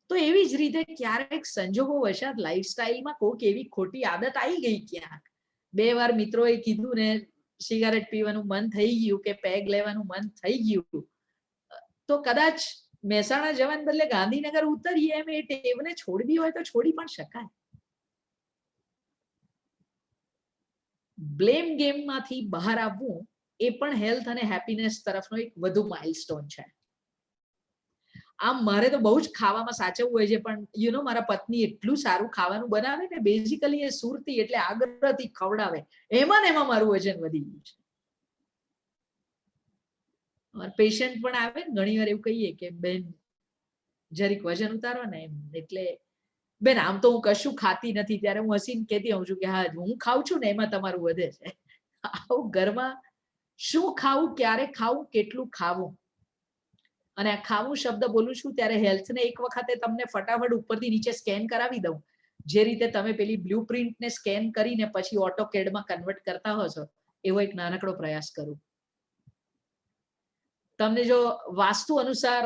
તો એવી જ રીતે ક્યારેક સંજોગો વશાત લાઈફસ્ટાઈલમાં કોઈક એવી ખોટી આદત આવી ગઈ ક્યાંક, 2 વાર મિત્રોએ કીધું ને સિગારેટ પીવાનું મન થઈ ગયું કે પેગ લેવાનું મન થઈ ગયું તો કદાચ મહેસાણા જવાને બદલે ગાંધીનગર ઉતરીએ એમ એ ટેવને છોડવી હોય તો છોડી પણ શકાય. બ્લેમ ગેમમાંથી બહાર આવવું એ પણ હેલ્થ અને હેપીનેસ તરફનો એક વધુ માઇલસ્ટોન છે. આમ મારે તો બહુ જ ખાવામાં સાચવવું હોય છે પણ મારા પત્ની એટલું સારું ખાવાનું બનાવે ને, બેઝિકલી એ સુરતી એટલે આગ્રહથી ખવડાવે, એમાં ને એમાં મારું વજન વધી ગયું છે. પેશન્ટ પણ આવે ને ઘણી વાર એવું કહીએ કે બેન જરીક વજન ઉતારો ને એમ, એટલે બેન આમ તો હું કશું ખાતી નથી, ત્યારે હું હસીને કહેતી હોઉં છું કે હા હું ખાઉં છું ને એમાં તમારું વધે છે. આવું ઘરમાં શું ખાવું, ક્યારે ખાવું, કેટલું ખાવું, અને આ ખાવું શબ્દ બોલું છું ત્યારે હેલ્થને એક વખતે તમને ફટાફટ ઉપરથી નીચે સ્કેન કરાવી દઉં, જે રીતે તમે પેલી બ્લુપ્રિન્ટને સ્કેન કરીને પછી ઓટોકેડમાં કન્વર્ટ કરતા હો છો એવો એક નાનકડો પ્રયાસ કરું. તમને જો વાસ્તુ અનુસાર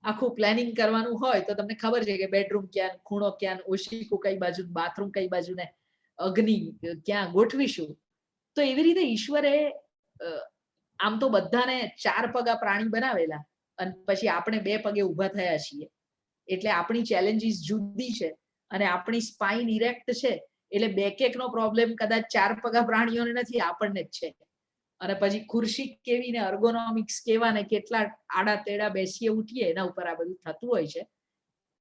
આખું પ્લાનિંગ કરવાનું હોય તો તમને ખબર છે કે બેડરૂમ ક્યાં, ખૂણો ક્યાં, ઓશીકું કઈ બાજુ, બાથરૂમ કઈ બાજુ ને અગ્નિ ક્યાં ગોઠવીશું. તો એવી રીતે ઈશ્વરે આમ તો બધાને 4 પગા પ્રાણી બનાવેલા અને પછી આપણે 2 પગે ઊભા થયા છીએ, એટલે આપણી ચેલેન્જીસ જુદી છે અને આપણી સ્પાઇન ઇરેક્ટ છે, એટલે બેકેકનો પ્રોબ્લેમ કદાચ 4 પગા પ્રાણીઓને નથી, આપણને જ છે. અને પછી ખુરશી કેવી ને અર્ગોનોમિક્સ કેવા ને કેટલા આડા તેડા બેસીએ ઉઠીએ એના ઉપર આ બધું થતું હોય છે.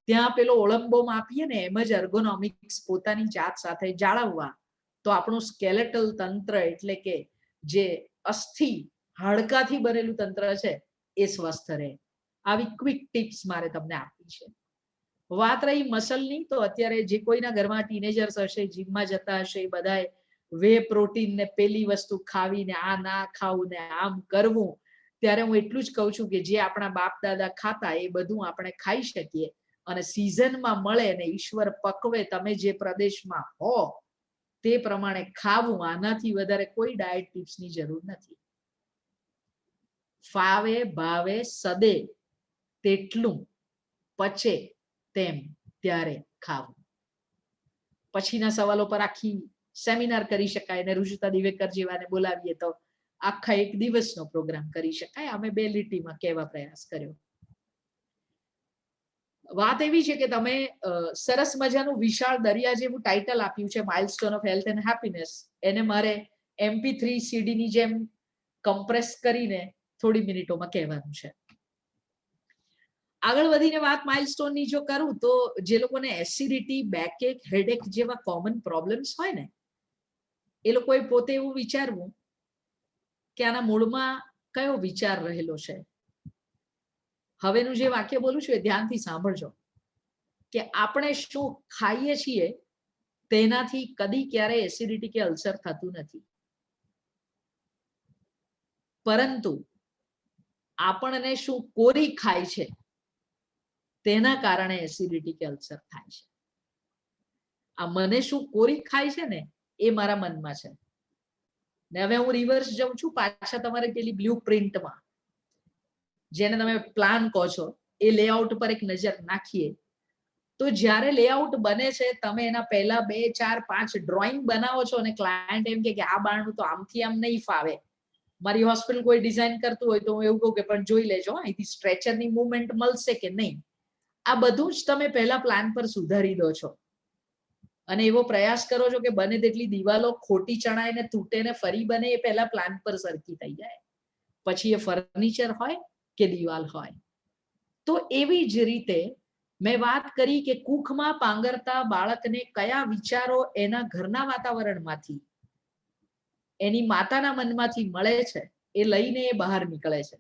ત્યાં પેલો ઓળંબો માપીએ ને એમ જ અર્ગોનોમિક્સ પોતાની જાત સાથે જાળવવા, તો આપણું સ્કેલેટલ તંત્ર એટલે કે જે અસ્થિ હાડકાથી બનેલું તંત્ર છે એ સ્વસ્થ રહે. આવી ક્વિક ટિપ્સ મારે તમને આપવી છે. વાત રહી મસલની, તો અત્યારે જે કોઈના ઘરમાં ટીનેજર્સ હશે, જીમમાં જતા હશે, એ બધાએ વે પ્રોટીન ને પેલી વસ્તુ ખાવી ને આ ના ખાવું ને આમ કરવું, ત્યારે હું એટલું જ કહું છું કે જે આપણા બાપ દાદા ખાતા એ બધું આપણે ખાઈ શકીએ અને સિઝનમાં મળે ને ઈશ્વર પકવે, તમે જે પ્રદેશમાં હો તે પ્રમાણે ખાવું. આનાથી વધારે કોઈ ડાયટ ટિપ્સની જરૂર નથી. ફાવે ભાવે સદે તેટલું પચે તેમ ત્યારે ખાવું. પછીના સવાલો પર આખી સેમિનાર કરી શકાય અને રુજુતા દિવેકર જેવાને બોલાવીએ તો આખા 1 દિવસનો પ્રોગ્રામ કરી શકાય. અમે 2 લીટીમાં કહેવા પ્રયાસ કર્યો. વાત એવી છે કે તમે સરસ મજાનું વિશાળ દરિયા જેવું ટાઇટલ આપ્યું છે, milestone of health and happiness. એને મારે MP3 CD ની જેમ કમ્પ્રેસ કરીને થોડી મિનિટોમાં કહેવાનું છે. આગળ વધીને વાત માઇલસ્ટોનની જો કરું તો જે લોકોને એસિડિટી, બેકએક, હેડેક જેવા કોમન પ્રોબ્લેમ્સ હોય ને, એ લોકોએ પોતે એવું વિચારવું કે આના મૂળમાં કયો વિચાર રહેલો છે. હવેનું જે વાક્ય બોલું છું એ ધ્યાનથી સાંભળજો કે આપણે શું ખાઈએ છીએ તેનાથી કદી ક્યારે એસિડિટી કે અલ્સર થતું નથી, પરંતુ આપણને શું કોરી ખાય છે તેના કારણે એસિડિટી કે અલ્સર થાય છે. આ મને શું કોરી ખાય છે ને એ મારા મનમાં છે. ને હવે હું રિવર્સ જાઉં છું પાછા તમારે પેલી બ્લુ પ્રિન્ટમાં, જેને તમે પ્લાન કહો છો, એ લેઆઉટ પર એક નજર નાખીએ તો જ્યારે લેઆઉટ બને છે, તમે એના પહેલા 2, 4, 5 ડ્રોઈંગ બનાવો છો અને ક્લાયન્ટ એમ કે આ બારણું તો આમથી આમ નહીં ફાવે, મારી હોસ્પિટલ કોઈ ડિઝાઇન કરતું હોય તો હું એવું કહું કે પણ જોઈ લેજો અહીંથી સ્ટ્રેચરની મૂવમેન્ટ મળશે કે નહીં. આ બધું જ તમે પહેલા પ્લાન પર સુધારી દો છો અને એવો પ્રયાસ કરો છો કે બને તેટલી દિવાલો ખોટી ચણાય ને તૂટે ને ફરી બને એ પહેલા પ્લાન પર સરખી થઈ જાય, પછી એ ફર્નિચર હોય કે દિવાલ હોય. તો એવી જ રીતે મેં વાત કરી કે કુખમાં પાંગરતા બાળકને કયા વિચારો એના ઘરના વાતાવરણમાંથી, એની માતાના મનમાંથી મળે છે એ લઈને એ બહાર નીકળે છે.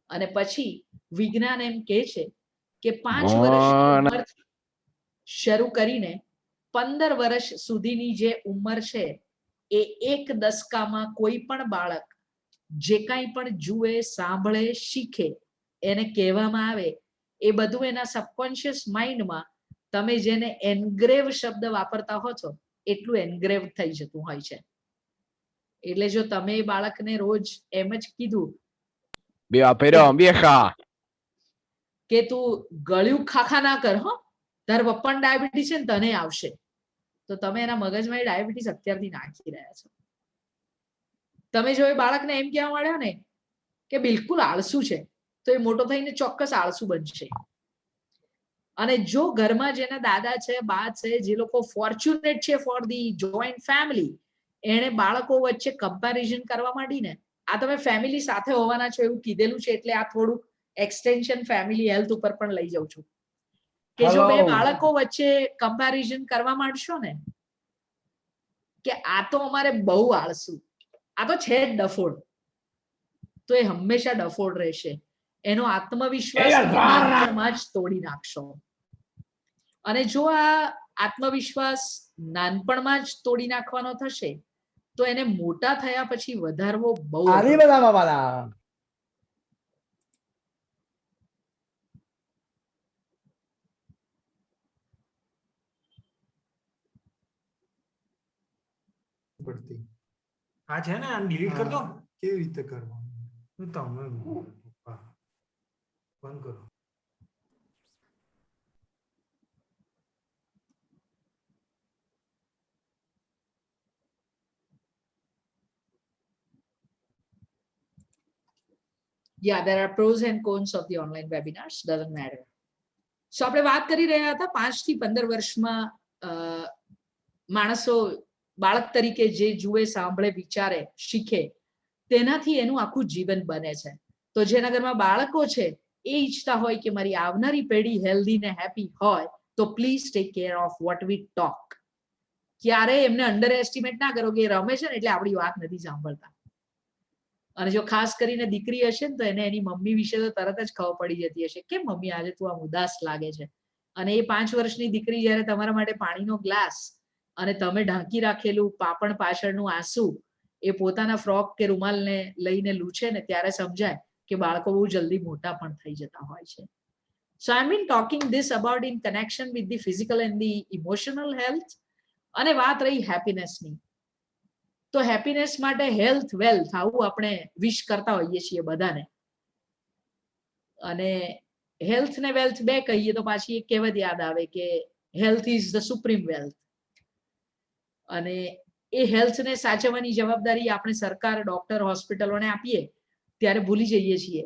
અને પછી વિજ્ઞાન એમ કહે છે કે 5 વર્ષની ઉંમર શરૂ કરીને 15 વર્ષ સુધીની જે ઉંમર છે એ 1 દશકામાં કોઈ પણ બાળક જે કાંઈ પણ જુએ, સાંભળે, શીખે, એને કહેવામાં આવે એ બધું એના સબકોન્શિયસ માઇન્ડમાં, તમે જેને એન્ગ્રેવ શબ્દ વાપરતા હો છો એટલું એન્ગ્રેવ થઈ જતું હોય છે. એટલે જો તમે બાળકને રોજ એમ જ કીધું કે તું ગળ્યું ખાખા ના કર, હો તાર પપ્પાને ડાયાબિટીસ છે ને તને આવશે, તો તમે એના મગજમાં એ ડાયાબિટીસ અત્યારથી નાખી રહ્યા છો. તમે જો એ બાળકને એમ કહેવા માંડ્યા ને કે બિલકુલ આળસુ છે, તો એ મોટો થઈને ચોક્કસ આળસુ બનશે. અને જો ઘરમાં જેના દાદા છે, બા છે, જે લોકો ફોર્ચ્યુનેટ છે ફોર ધી જોઈન્ટ ફેમિલી, એને બાળકો વચ્ચે કમ્પેરિઝન કરવા માંડીને, આ તમે ફેમિલી સાથે હોવાના છો એવું કીધેલું છે એટલે આ થોડું એક્સટેન્શન ફેમિલી હેલ્થ ઉપર પણ લઈ જાઉં છું કે જો 2 બાળકો વચ્ચે કમ્પેરિઝન કરવા માંડશો ને કે આ તો અમારે બહુ આળસુ, આ તો છે જ ડફોડ, તો એ હંમેશા ડફોડ રહેશે. એનો આત્મવિશ્વાસ નાનપણમાં જ તોડી નાખશો. અને જો આ આત્મવિશ્વાસ નાનપણમાં જ તોડી નાખવાનો થશે તો એને મોટા થયા પછી વધારવો બહુ પડતી. આ છે ને આને ડિલીટ કરી દો. કેવી રીતે કરવાનું? તમે બંધ કરો. Yeah, there are pros and cons of the online webinars, doesn't matter. So આપણે વાત કરી રહ્યા હતા 5 થી 15 વર્ષમાં માણસો બાળક તરીકે જે જુએ, સાંભળે, વિચારે, શીખે, તેનાથી એનું આખું જીવન બને છે. તો જેના ઘરમાં બાળકો છે એ ઈચ્છતા હોય કે મારી આવનારી પેઢી હેલ્ધી ને હેપી હોય, તો please take care of what we talk. ક્યારે એમને અંડર એસ્ટિમેટ ના કરો કે એ રમે છે ને એટલે આપણી વાત નથી સાંભળતા. અને જો ખાસ કરીને દીકરી હશે ને તો એને એની મમ્મી વિશે તો તરત જ ખબર પડી જતી હશે, કેમ મમ્મી આજે તું આમ ઉદાસ લાગે છે. અને એ 5 વર્ષની દીકરી જ્યારે તમારા માટે પાણીનો ગ્લાસ અને તમે ઢાંકી રાખેલું પાપણ પાછળનું આંસુ એ પોતાના ફ્રોક કે રૂમાલને લઈને લૂછે ને, ત્યારે સમજાય કે બાળકો બહુ જલ્દી મોટા પણ થઈ જતા હોય છે. So I mean talking this about in connection with the physical and the emotional health. અને વાત રહી હેપીનેસની, તો હેપીનેસ માટે હેલ્થ વેલ્થ આવું આપણે વિશ કરતા હોઈએ છીએ બધાને. અને હેલ્થ ને વેલ્થ બે કહીએ તો પાછી એક કહેવત યાદ આવે કે health is the supreme wealth. અને એ હેલ્થને સાચવવાની જવાબદારી આપણે સરકાર, ડોક્ટર, હોસ્પિટલોને આપીએ ત્યારે ભૂલી જઈએ છીએ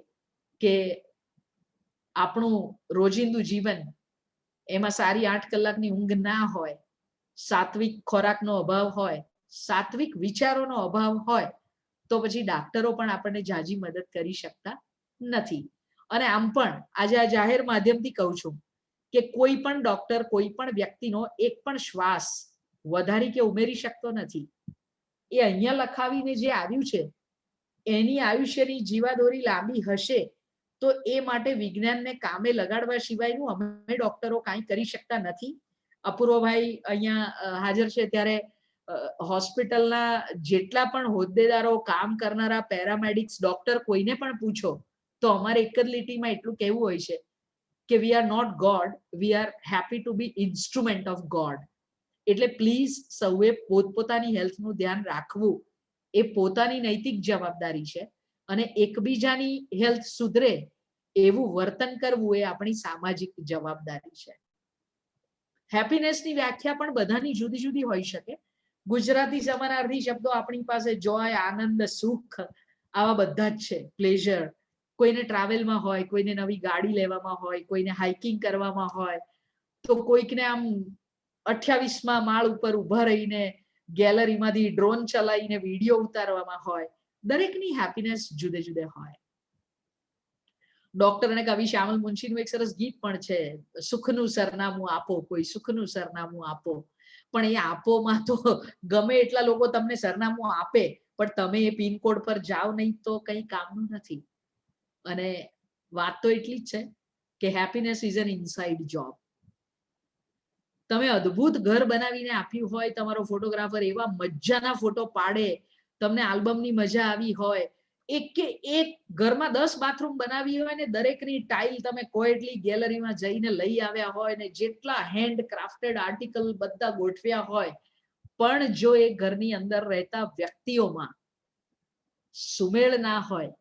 કે આપણું રોજિંદુ જીવન એમાં સારી 8 કલાકની ઊંઘ ના હોય, સાત્વિક ખોરાકનો અભાવ હોય, સાત્વિક વિચારોનો અભાવ હોય, તો પછી ડાક્ટરો પણ આપણને જાજી મદદ કરી શકતા નથી. અને આમ પણ આજે આ જાહેર માધ્યમથી કહું છું કે કોઈ પણ ડોક્ટર કોઈ પણ વ્યક્તિનો એક પણ શ્વાસ વધારી કે ઉમેરી શકતો નથી. એ અહીંયા લખાવીને જે આવ્યું છે એની આયુષ્યની જીવાદોરી લાંબી હશે તો એ માટે વિજ્ઞાનને કામે લગાડવા સિવાયનું અમે ડોક્ટરો કાંઈ કરી શકતા નથી. અપૂર્વભાઈ અહીંયા હાજર છે ત્યારે હોસ્પિટલના જેટલા પણ હોદ્દેદારો, કામ કરનારા પેરામેડિક્સ, ડોક્ટર કોઈને પણ પૂછો તો અમારે એક જ લીટીમાં એટલું કહેવું હોય છે કે we are not God, we are happy to be instrument of God. એટલે પ્લીઝ સૌએ પોતપોતાની હેલ્થનું ધ્યાન રાખવું એ પોતાની નૈતિક જવાબદારી છે. અને એકબીજાની હેલ્થ સુધરે એવું વર્તન કરવું એ આપણી સામાજિક જવાબદારી છે. હેપીનેસની વ્યાખ્યા પણ બધાની જુદી જુદી હોઈ શકે. ગુજરાતી સમાનાર્થી શબ્દો આપણી પાસે જોય, આનંદ, સુખ આવા બધા જ છે, પ્લેઝર. કોઈને ટ્રાવેલમાં હોય, કોઈને નવી ગાડી લેવામાં હોય, કોઈને હાઇકિંગ કરવામાં હોય, તો કોઈકને આમ 28મા માળ ઉપર ઊભા રહીને ગેલેરીમાંથી ડ્રોન ચલાવીને વિડીયો ઉતારવામાં હોય. દરેકની હેપીનેસ જુદે જુદે હોય. ડોક્ટર અને કવિ શ્યામલ મુનશીનું એક સરસ ગીત પણ છે, સુખનું સરનામું આપો, કોઈ સુખનું સરનામું આપો. પણ એ આપોમાં તો ગમે એટલા લોકો તમને સરનામું આપે, પણ તમે એ પિનકોડ પર જાઓ નહીં તો કંઈ કામનું નથી. અને વાત તો એટલી જ છે કે happiness is an inside job. તમે અદ્ભુત ઘર બનાવીને આપ્યું હોય, તમારો ફોટોગ્રાફર એવા મજાના ફોટો પાડે, તમને આલ્બમની મજા આવી હોય, એક ઘરમાં 10 બાથરૂમ બનાવી હોય ને દરેકની ટાઇલ તમે કોઈ એટલી ગેલેરીમાં જઈને લઈ આવ્યા હોય ને જેટલા હેન્ડ ક્રાફ્ટેડ આર્ટિકલ બધા ગોઠવ્યા હોય, પણ જો એ ઘરની અંદર રહેતા વ્યક્તિઓમાં સુમેળ ના હોય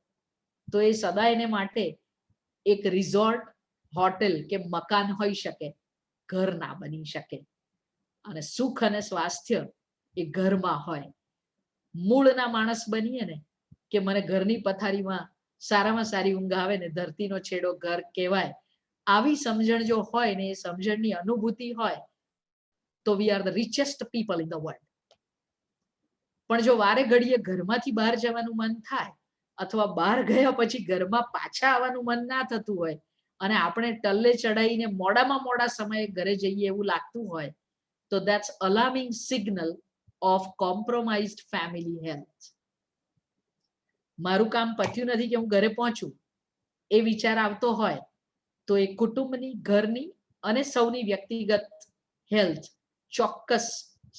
તો એ સદાયને માટે એક રિઝોર્ટ, હોટેલ કે મકાન હોઈ શકે, ઘર ના બની શકે. અને સુખ અને સ્વાસ્થ્ય એ ઘરમાં હોય. મૂળના માણસ બનીએ ને કે મને ઘરની પથારીમાં સારામાં સારી ઊંઘ આવે ને ધરતીનો છેડો ઘર કહેવાય, આવી સમજણ જો હોય ને, એ સમજણની અનુભૂતિ હોય તો we are the richest people in the world. પણ જો વારે ઘડીએ ઘરમાંથી બહાર જવાનું મન થાય અથવા બહાર ગયા પછી ઘરમાં પાછા આવવાનું મન ના થતું હોય અને આપણે ટલ્લે ચડાઈને મોડામાં મોડા સમયે ઘરે જઈએ એવું લાગતું હોય, તો that's alarming signal of compromised family health. મારું કામ પત્યું નથી કે હું ઘરે પહોંચું એ વિચાર આવતો હોય તો એ કુટુંબની, ઘરની અને સૌની વ્યક્તિગત હેલ્થ ચોક્કસ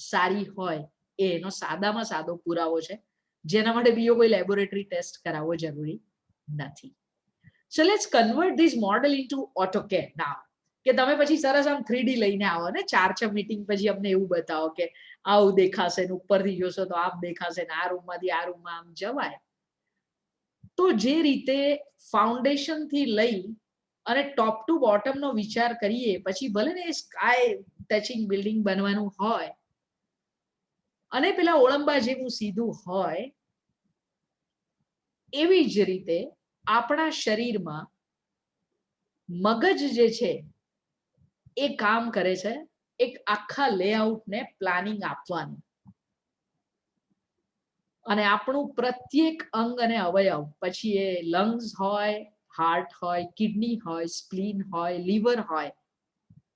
સારી હોય એ એનો સાદામાં સાદો પુરાવો છે, જેના માટે બીજો કોઈ લેબોરેટરી ટેસ્ટ કરાવવો જરૂરી નથી. So let's convert this model into AutoCAD now. કે તમે પછી સરસ આમ 3D લઈને આવો ને 4-6 મીટિંગ પછી અમને એવું બતાવો કે આવું દેખાશે ને ઉપરથી જોશો તો આમ દેખાશે ને આ રૂમમાંથી આ રૂમમાં આમ જવાય. તો જે રીતે ફાઉન્ડેશન થી લઈ અને ટોપ ટુ બોટમ નો વિચાર કરીએ પછી ભલે ને સ્કાય ટચિંગ બિલ્ડિંગ બનવાનું હોય અને પેલા ઓળંબા જેવું સીધું હોય, એવી જ રીતે આપણા શરીરમાં મગજ જે છે એ કામ કરે છે એક આખા લેઆઉટને પ્લાનિંગ આપવાનું. અને આપણું પ્રત્યેક અંગ અને અવયવ, પછી એ લંગ્સ હોય, હાર્ટ હોય, કિડની હોય, સ્પ્લીન હોય, લીવર હોય,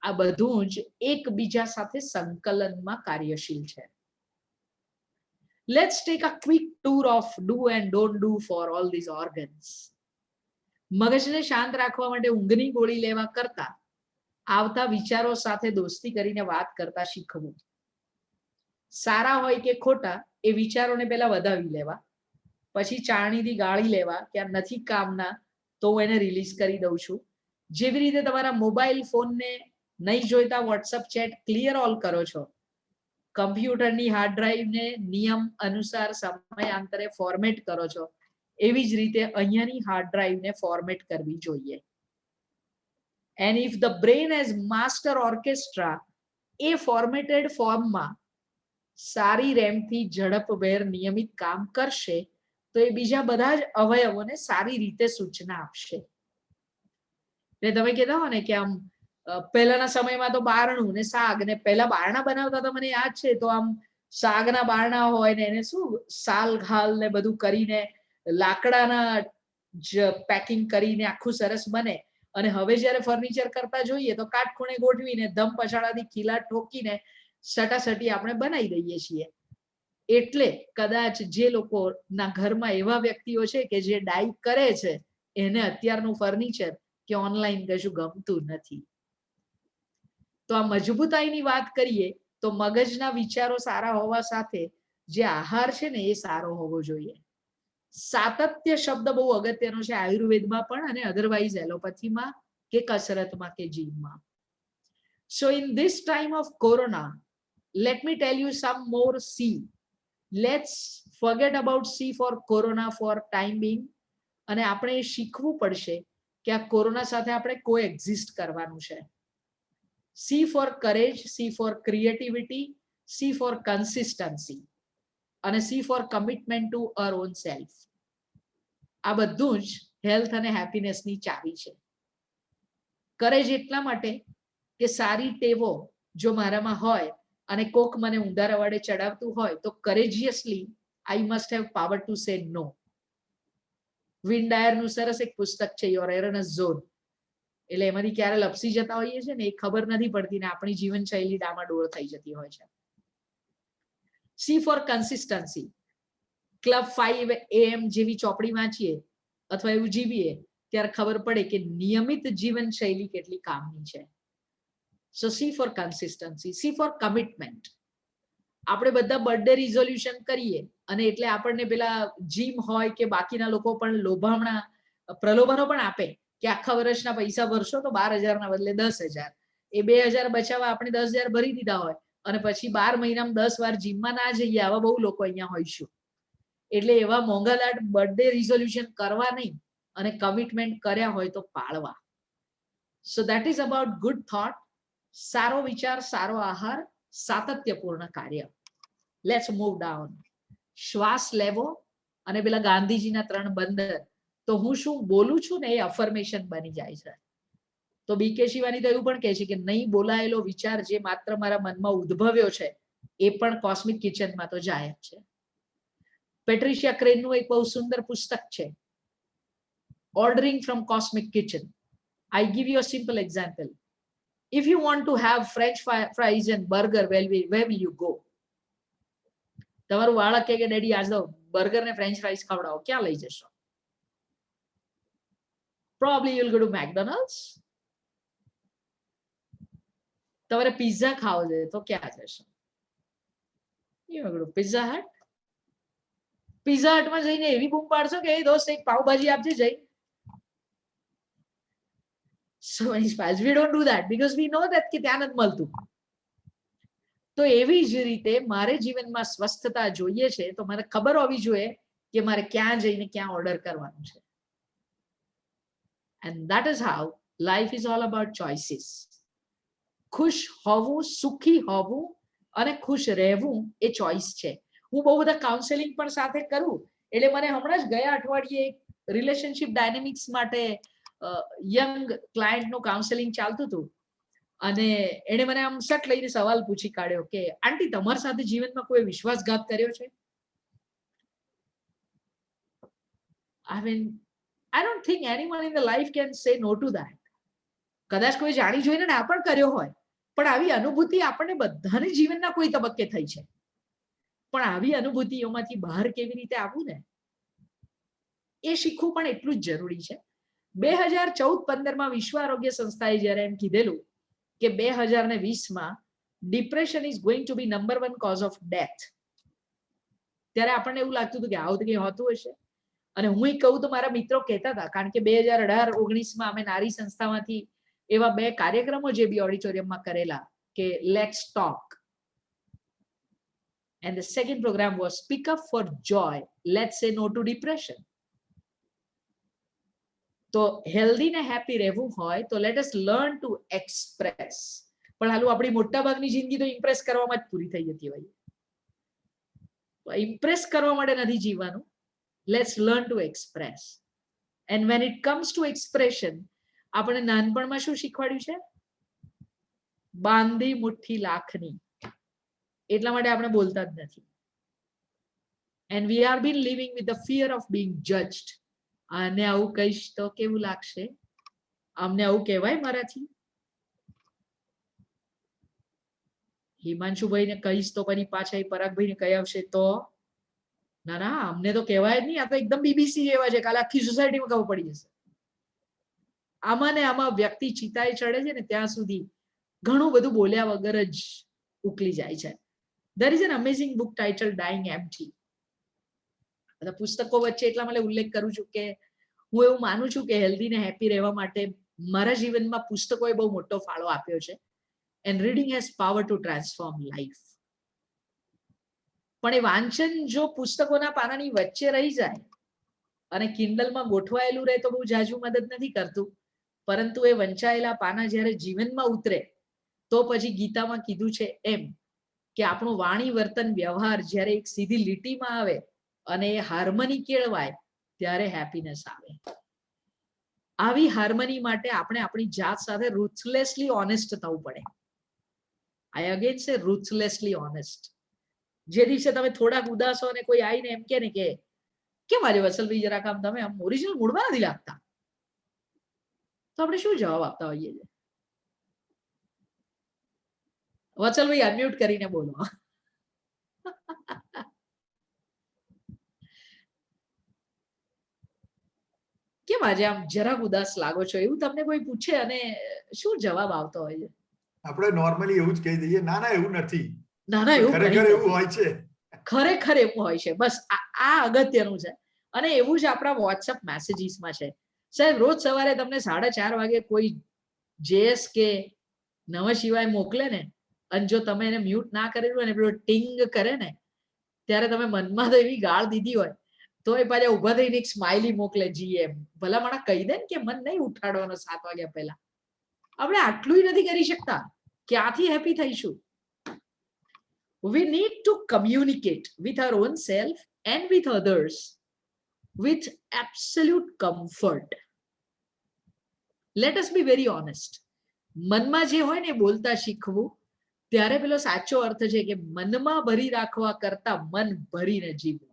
આ બધું જ એકબીજા સાથે સંકલનમાં કાર્યશીલ છે. Let's take a quick tour of do and don't do for all these organs. મગજને શાંત રાખવા માટે ઊંઘની ગોળી લેવા કરતા આવતા વિચારો સાથે દોસ્તી કરીને વાત કરતા શીખવું. સારા હોય કે ખોટા એ વિચારોને પહેલા વધાવી લેવા, પછી ચાણીથી ગાળી લેવા કે આ નથી કામના તો હું એને રિલીઝ કરી દઉં છું. જેવી રીતે તમારા મોબાઈલ ફોનને નહીં જોઈતા વોટ્સઅપ ચેટ ક્લિયર ઓલ કરો છો, કમ્પ્યુટરની હાર્ડ ડ્રાઈવને નિયમ અનુસાર સમયાંતરે ફોર્મેટ કરો છો, એવી જ રીતે અહીંયાની હાર્ડ ડ્રાઈવને ફોર્મેટ કરવી જોઈએ. And if the brain has master orchestra, A formatted ફોર્મમાં સારી રેમથી ઝડપભેર નિયમિત કામ કરશે તો એ બીજા બધા જ અવયવોને સારી રીતે સૂચના આપશે. એટલે તમે કહેતા હો ને કે આમ પહેલાના સમયમાં તો બારણું ને શાક ને પહેલા બારણા બનાવતા તો મને યાદ છે, તો આમ શાકના બારણા હોય ને એને શું સાલ ઘાલ ને બધું કરીને લાકડાના જ પેકિંગ કરીને આખું સરસ બને. અને હવે જ્યારે ફર્નિચર કરતા જોઈએ તો કાટખૂણે ગોઠવીને ધમ પછાડાથી ખીલા ઠોકીને સટાસટી આપણે બનાવી દઈએ છીએ. એટલે કદાચ જે લોકોના ઘરમાં એવા વ્યક્તિઓ છે કે જે ડાઈ કરે છે એને અત્યારનું ફર્નિચર કે ઓનલાઈન કશું ગમતું નથી. તો આ મજબૂતાઈની વાત કરીએ તો મગજના વિચારો સારા હોવા સાથે જે આહાર છે ને એ સારો હોવો જોઈએ. સાતત્ય શબ્દ બહુ અગત્યનો છે આયુર્વેદમાં પણ અને અધરવાઇઝ એલોપેથીમાં કે કસરતમાં કે જીમમાં. So in this time of corona, let me tell you some more C. Let's forget about C for corona for time being. અને આપણે શીખવું પડશે કે આ કોરોના સાથે આપણે કોએક્ઝિસ્ટ કરવાનું છે. C for courage, C for creativity, C for consistency અને C for commitment to our own self. આ બધું જ હેલ્થ અને હેપીનેસની ચાવી છે. કરેજ એટલા માટે કે સારી ટેવો જો મારામાં હોય અને કોક મને ઊંધા રવાડે ચડાવતું હોય તો courageously I must have power to say no. Win ડાયરનું સરસ એક પુસ્તક છે યોર એરનસ ઝોન. એટલે એમાંથી ક્યારે લપસી જતા હોઈએ છે ને એ ખબર નથી પડતી ને આપણી જીવનશૈલી ડામાડોળ થઈ જતી હોય છે. C for consistency. Club 5 AM જેવી ચોપડી વાંચીએ અથવા એવું જીવીએ ત્યારે ખબર પડે કે નિયમિત જીવનશૈલી કેટલી કામની છે. So C for consistency, C for commitment. આપણે બધા બર્થડે રિઝોલ્યુશન કરીએ અને એટલે આપણને પેલા જીમ હોય કે બાકીના લોકો પણ પ્રલોભનો પણ આપે કે આખા વર્ષના પૈસા ભરશો તો 12,000 ના બદલે 10,000. એ 2,000 બચાવવા આપણે 10,000 ભરી દીધા હોય અને પછી 12 મહિનામાં 10 વાર જીમમાં ના જઈએ, આવા બહુ લોકો અહીંયા હોઈશું. એટલે એવા મોંઘાદાટ બર્થડે રિઝોલ્યુશન કરવા નહીં અને કમિટમેન્ટ કર્યા હોય તો પાળવા. So that is about good thought. સારો વિચાર, સારો આહાર, સાતત્યપૂર્ણ કાર્ય. Let's move down. શ્વાસ લેવો અને પેલા ગાંધીજીના 3 બંદર, તો હું શું બોલું છું ને એ અફર્મેશન બની જાય છે. તો બીકે શિવાની તો એવું પણ કહે છે કે નહીં બોલાયેલો વિચાર જે માત્ર મારા મનમાં ઉદ્ભવ્યો છે એ પણ કોસ્મિક કિચનમાં તો જાય જ છે. પેટ્રિશિયા ક્રેનનું એક બહુ સુંદર પુસ્તક છે ordering from cosmic kitchen. I give you a simple example. If you want to have French fries and burger, where will you go? તમારું બાળક કે ડેડી આજ તો બર્ગર ને ફ્રેન્ચ ફ્રાઈઝ ખવડાવો, ક્યાં લઈ જશો? Probably you'll go to McDonald's. તમારે પિઝા ખાવો છે તો ક્યાં જશો? You go to Pizza Hut. Pizza હટમાં જઈને એવી બૂમ પાડશો કે એ દોસ્ત એક પાવભાજી આપજે જઈ. So many spies. We don't do that because we know that કે ત્યાં નથી મળતું. તો એવી જ રીતે મારે જીવનમાં સ્વસ્થતા જોઈએ છે તો મને ખબર હોવી જોઈએ કે મારે ક્યાં જઈને ક્યાં ઓર્ડર કરવાનું છે. And that is how life is all about choices. ખુશ હોવું, સુખી હોવું અને ખુશ રહેવું એ ચોઈસ છે. હું બહુ બધા કાઉન્સેલિંગ પણ સાથે કરું એટલે મને હમણાં જ ગયા અઠવાડિયે રિલેશનશિપ ડાયનેમિક્સ માટે યંગ ક્લાયન્ટનું કાઉન્સેલિંગ ચાલતું હતું અને એને મને આમ સટ લઈને સવાલ પૂછી કાઢ્યો કે આંટી તમારી સાથે જીવનમાં કોઈ વિશ્વાસઘાત કર્યો છે? I mean, I don't think anyone in the life can say no to that. કદાચ કોઈ જાણી જોઈને ના પણ કર્યો હોય, પણ આવી અનુભૂતિ આપણને બધાને જીવનના કોઈ તબક્કે થઈ છે. પણ આવી અનુભૂતિઓમાંથી બહાર કેવી રીતે આવવું ને, એ શીખવું પણ એટલું જ જરૂરી છે. 2014-15 વિશ્વ આરોગ્ય સંસ્થાએ જ્યારે એમ કીધેલું કે 2020 depression is going to be number 1 cause of death, ત્યારે આપણને એવું લાગતું હતું કે આવું તો કંઈ હોતું હશે. અને હું કહું તો મારા મિત્રો કહેતા હતા, કારણ કે 2018-19 અમે નારી સંસ્થામાંથી એવા 2 કાર્યક્રમો જે બી ઓડિટોરિયમમાં કરેલા કે let's talk, and the second program was speak up for joy, let's say no to depression. તો હેલ્ધી ને હેપી રહેવું હોય તો let us learn to express. પણ હાલું આપણી મોટા ભાગની જિંદગી તો ઇમ્પ્રેસ કરવામાં જ પૂરી થઈ જતી હોય. ઇમ્પ્રેસ કરવા માટે નથી જીવવાનું. Let's learn to express. And when it comes to expression, આપણે નાનપણમાં શું શીખવાડ્યું છે? બાંધી મુઠ્ઠી લાખની. એટલા માટે આપણે બોલતા જ નથી. And we are been living with the fear of being judged. આને આવું કહીશ તો કેવું લાગશે? અમને આવું કહેવાય મારાથી? હિમાંશુભાઈને કહીશ તો પછી પાછા એ પરાગભાઈને કહી આવશે તો ના ના, અમને તો કહેવાય જ નહીં, આ તો એકદમ બીબીસી જેવા છે, કાલે આખી સોસાયટીમાં ખબર પડી જશે. આમાં ને આમાં વ્યક્તિ ચિતાએ ચડે છે ને ત્યાં સુધી ઘણું બધું બોલ્યા વગર જ ઉકલી જાય છે. There is an amazing book titled Dying Empty. પુસ્તકો વચ્ચે એટલા માટે ઉલ્લેખ કરું છું કે હું એવું માનું છું કે હેલ્ધી ને હેપી રહેવા માટે મારા જીવનમાં પુસ્તકોએ બહુ મોટો ફાળો આપ્યો છે. And reading has power to transform life. પણ એ વાંચન જો પુસ્તકોના પાનાની વચ્ચે રહી જાય અને કિન્ડલમાં ગોઠવાયેલું રહે તો બહુ જાજુ મદદ નથી કરતું. પરંતુ એ વંચાયેલા પાના જ્યારે જીવનમાં ઉતરે તો પછી ગીતામાં કીધું છે એમ કે આપણું વાણી વર્તન વ્યવહાર જ્યારે એક સીધી લીટીમાં આવે અને એ હાર્મની કેળવાય ત્યારે હેપીનેસ આવે. આવી હાર્મની માટે આપણે આપણી જાત સાથે રૂથલેસલી ઓનેસ્ટ થવું પડે. આઈ અગેન સે રૂથલેસલી ઓનેસ્ટ. જે દિવસે તમે થોડાક ઉદાસ હો અને કોઈ આવીને એમ કે ને કે કેમ આજે વસલભાઈ જરાક આમ તમે આમ ઓરિજિનલ મૂડમાં નથી લાગતા, તો આપણે શું જવાબ આપતા હોઈએ છીએ? વત્સલભાઈ અનમ્યુટ કરીને બોલો. કેમ આજે આમ જરાક ઉદાસ લાગો છો એવું તમને કોઈ પૂછે અને શું જવાબ આવતો હોય છે? આપણે નોર્મલી એવું જ કહી દઈએ, ના ના એવું નથી. ના ના એવું ખરેખર એવું હોય છે. ખરેખર એવું હોય છે. બસ આ અગત્યનું છે. અને એવું જ આપણા વોટ્સએપ મેસેજીસમાં છે. સાહેબ રોજ સવારે તમને 4:30 વાગે કોઈ જેએસ કે નવા સિવાય મોકલે ને, અને જો તમે એને મ્યુટ ના કરેલું હોય ને પેલો ટિંગ કરે ને, ત્યારે તમે મનમાં તો એવી ગાળ દીધી હોય તો એ પાછા ઉભા થઈને એક સ્માઇલી મોકલે જીએમ. ભલા માણસ કહી દે ને કે મન નહીં ઉઠાડવાનો 7 વાગ્યા પહેલા. આપણે આટલું નથી કરી શકતા, ક્યાંથી હેપી થઈશું? We need to communicate with our own self and with others with absolute comfort. Let us be very honest. મનમાં જે હોય ને બોલતા શીખવું, ત્યારે પેલો સાચો અર્થ છે કે મનમાં ભરી રાખવા કરતા મન ભરીને જીવવું.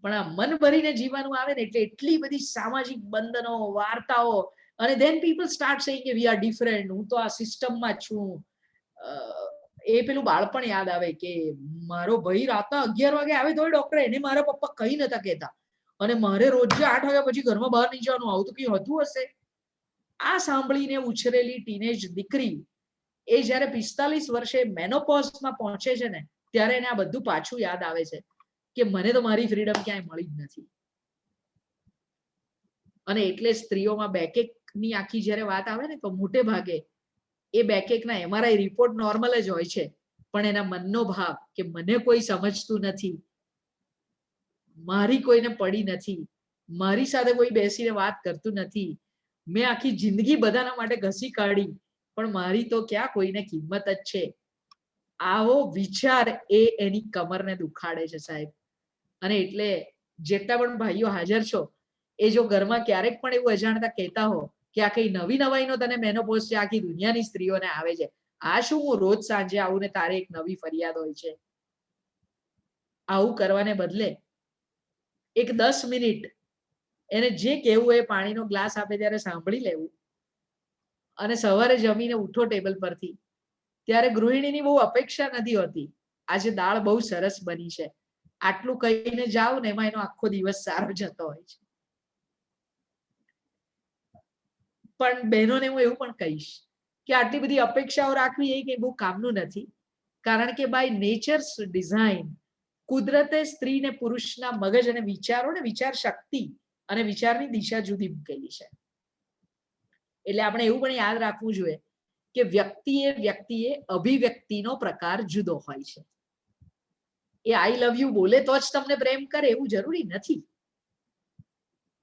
પણ આ મન ભરીને જીવવાનું આવે ને એટલે એટલી બધી સામાજિક બંધનો, વાર્તાઓ, અને then people start saying કે we are different, હું તો આ સિસ્ટમમાં છું. એ પેલું બાળપણ યાદ આવે કે મારો ભાઈ રાતના 11 વાગે આવે તો ડોક્ટર એને મારા પપ્પા કઈ નતા કહેતા, અને મારે રોજ 8 વાગ્યા પછી ઘરમાં બહાર નહીં જવાનું, આવું તો કઈ હતું હશે? આ સાંભળીને ઉછરેલી ટીનેજ દીકરી એ જ્યારે 45 વર્ષે મેનોપોઝમાં પહોંચે છે ને, ત્યારે એને આ બધું પાછું યાદ આવે છે કે મને તો મારી ફ્રીડમ ક્યાંય મળી જ નથી. અને એટલે સ્ત્રીઓમાં બેકેકની આખી જ્યારે વાત આવે ને તો મોટે ભાગે એ બેકેકના એમઆરઆઈ રિપોર્ટ નોર્મલ જ હોય છે, પણ એના મનનો ભાવ કે મને કોઈ સમજતું નથી, મારી કોઈને પડી નથી, મારી સાથે કોઈ બેસીને વાત કરતું નથી, મેં આખી જિંદગી બધાના માટે ઘસી કાઢી પણ મારી તો ક્યાં કોઈને કિંમત જ છે. આવો વિચાર એ એની કમરને દુખાડે છે સાહેબ. અને એટલે જેટલા પણ ભાઈઓ હાજર છો એ જો ઘરમાં ક્યારેક પણ એવું અજાણતા કહેતા હો કે આ કઈ નવી નવાઈનો તને મેનોપોઝ છે, આખી દુનિયાની સ્ત્રીઓને આવે છે, આ શું હું રોજ સાંજે આવું ને તારે એક નવી ફરિયાદ હોય છે, આવું કરવાને બદલે એક 10 મિનિટ એને જે કહેવું એ પાણીનો ગ્લાસ આપે ત્યારે સાંભળી લેવું અને સવારે જમીને ઉઠો ટેબલ પરથી ત્યારે ગૃહિણીની બહુ અપેક્ષા નથી હોતી, આજે દાળ બહુ સરસ બની છે, આટલું કહીને જાવ ને એમાં એનો આખો દિવસ સારો જતો હોય છે. પણ બહેનોને હું એવું પણ કહીશ કે આટલી બધી અપેક્ષાઓ રાખવી એ કઈ બહુ કામનું નથી, કારણ કે બાય નેચર્સ ડિઝાઇન કુદરતે સ્ત્રીને પુરુષના મગજ અને વિચારો ને વિચાર શક્તિ અને વિચારની દિશા જુદી મૂકેલી છે. એટલે આપણે એવું પણ યાદ રાખવું જોઈએ કે વ્યક્તિએ અભિવ્યક્તિનો પ્રકાર જુદો હોય છે. એ આઈ લવ યુ બોલે તો જ તમને પ્રેમ કરે એવું જરૂરી નથી.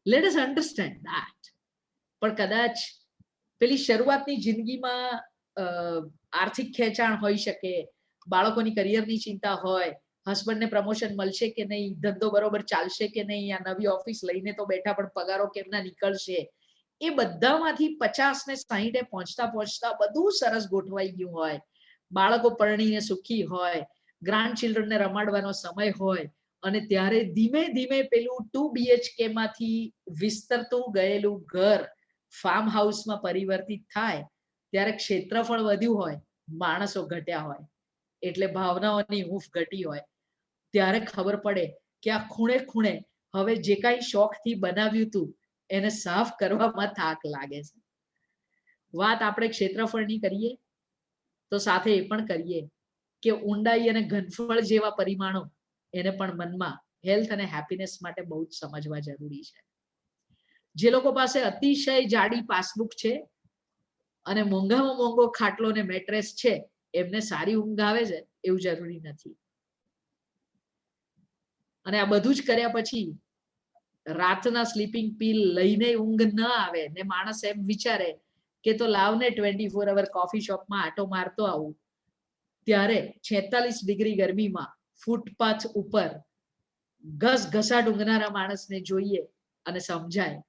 Let us understand that. પણ કદાચ પેલી શરૂઆતની જિંદગીમાં આર્થિક ખેંચાણ હોઈ શકે, બાળકોની કરિયરની ચિંતા હોય, હસબન્ડને પ્રમોશન મળશે કે નહીં, ધંધો બરોબર ચાલશે કે નહીં, આ નવી ઓફિસ લઈને તો બેઠા પણ પગારો કેમના નીકળશે, એ બધામાંથી 50 ને 60 પહોંચતા પહોંચતા બધું સરસ ગોઠવાઈ ગયું હોય, બાળકો પરણીને સુખી હોય, ગ્રાન્ડ ચિલ્ડ્રનને રમાડવાનો સમય હોય અને ત્યારે ધીમે ધીમે પેલું 2 BHK માંથી વિસ્તરતું ગયેલું ઘર ફાર્મ હાઉસમાં પરિવર્તિત થાય ત્યારે ક્ષેત્રફળ વધ્યું હોય, માણસો ઘટ્યા હોય, એટલે ભાવનાઓની હૂંફ ઘટી હોય, ત્યારે ખબર પડે કે આ ખૂણે ખૂણે હવે જે કાંઈ શોખથી બનાવ્યું હતું એને સાફ કરવામાં થાક લાગે છે. વાત આપણે ક્ષેત્રફળની કરીએ તો સાથે એ પણ કરીએ કે ઊંડાઈ અને ઘનફળ જેવા પરિમાણો એને પણ મનમાં હેલ્થ અને હેપીનેસ માટે બહુ જ સમજવા જરૂરી છે. જે લોકો પાસે અતિશય જાડી પાસબુક છે અને મોંઘામાં મોંઘો ખાટલો ને મેટ્રેસ છે એમને સારી ઊંઘ આવે છે એવું જરૂરી નથી. અને આ બધું જ કર્યા પછી રાતના સ્લીપિંગ પિલ લઈને ઊંઘ ન આવે ને માણસ એમ વિચારે કે તો લાવને 24 અવર કોફી શોપમાં આટો મારતો આવું, ત્યારે 46 ડિગ્રી ગરમીમાં ફૂટપાથ ઉપર ઘસઘસાટ ઊંઘનારા માણસને જોઈએ અને સમજાય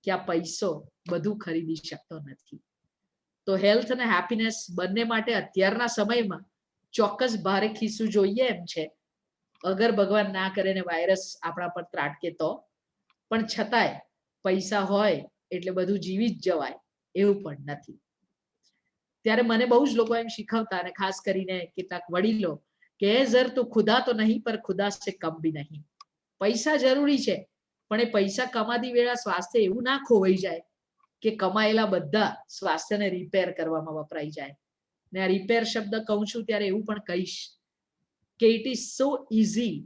કે આ પૈસો બધું ખરીદી શકતો નથી. તો હેલ્થ અને હેપીનેસ બંને માટે અત્યારના સમયમાં ચોક્કસ ભારે ખિસ્સું જોઈએ એમ છે, અગર ભગવાન ના કરે ને વાયરસ આપણા પર ત્રાટકે તો, પણ છતાંય પૈસા હોય એટલે બધું જીવી જ જવાય એવું પણ નથી. ત્યારે મને બહુ જ લોકો એમ શીખવતા અને ખાસ કરીને કેટલાક વડીલો કે ઝર તો ખુદા તો નહીં પર ખુદા સે કમ ભી નહીં. પૈસા જરૂરી છે પણ એ પૈસા કમાતી વેળા સ્વાસ્થ્ય એવું ના ખોવાઈ જાય કે કમાયેલા બધા સ્વાસ્થ્યને રિપેર કરવામાં વપરાઈ જાય. ને આ રિપેર શબ્દ કહું છું ત્યારે એવું પણ કહીશ કે it is so easy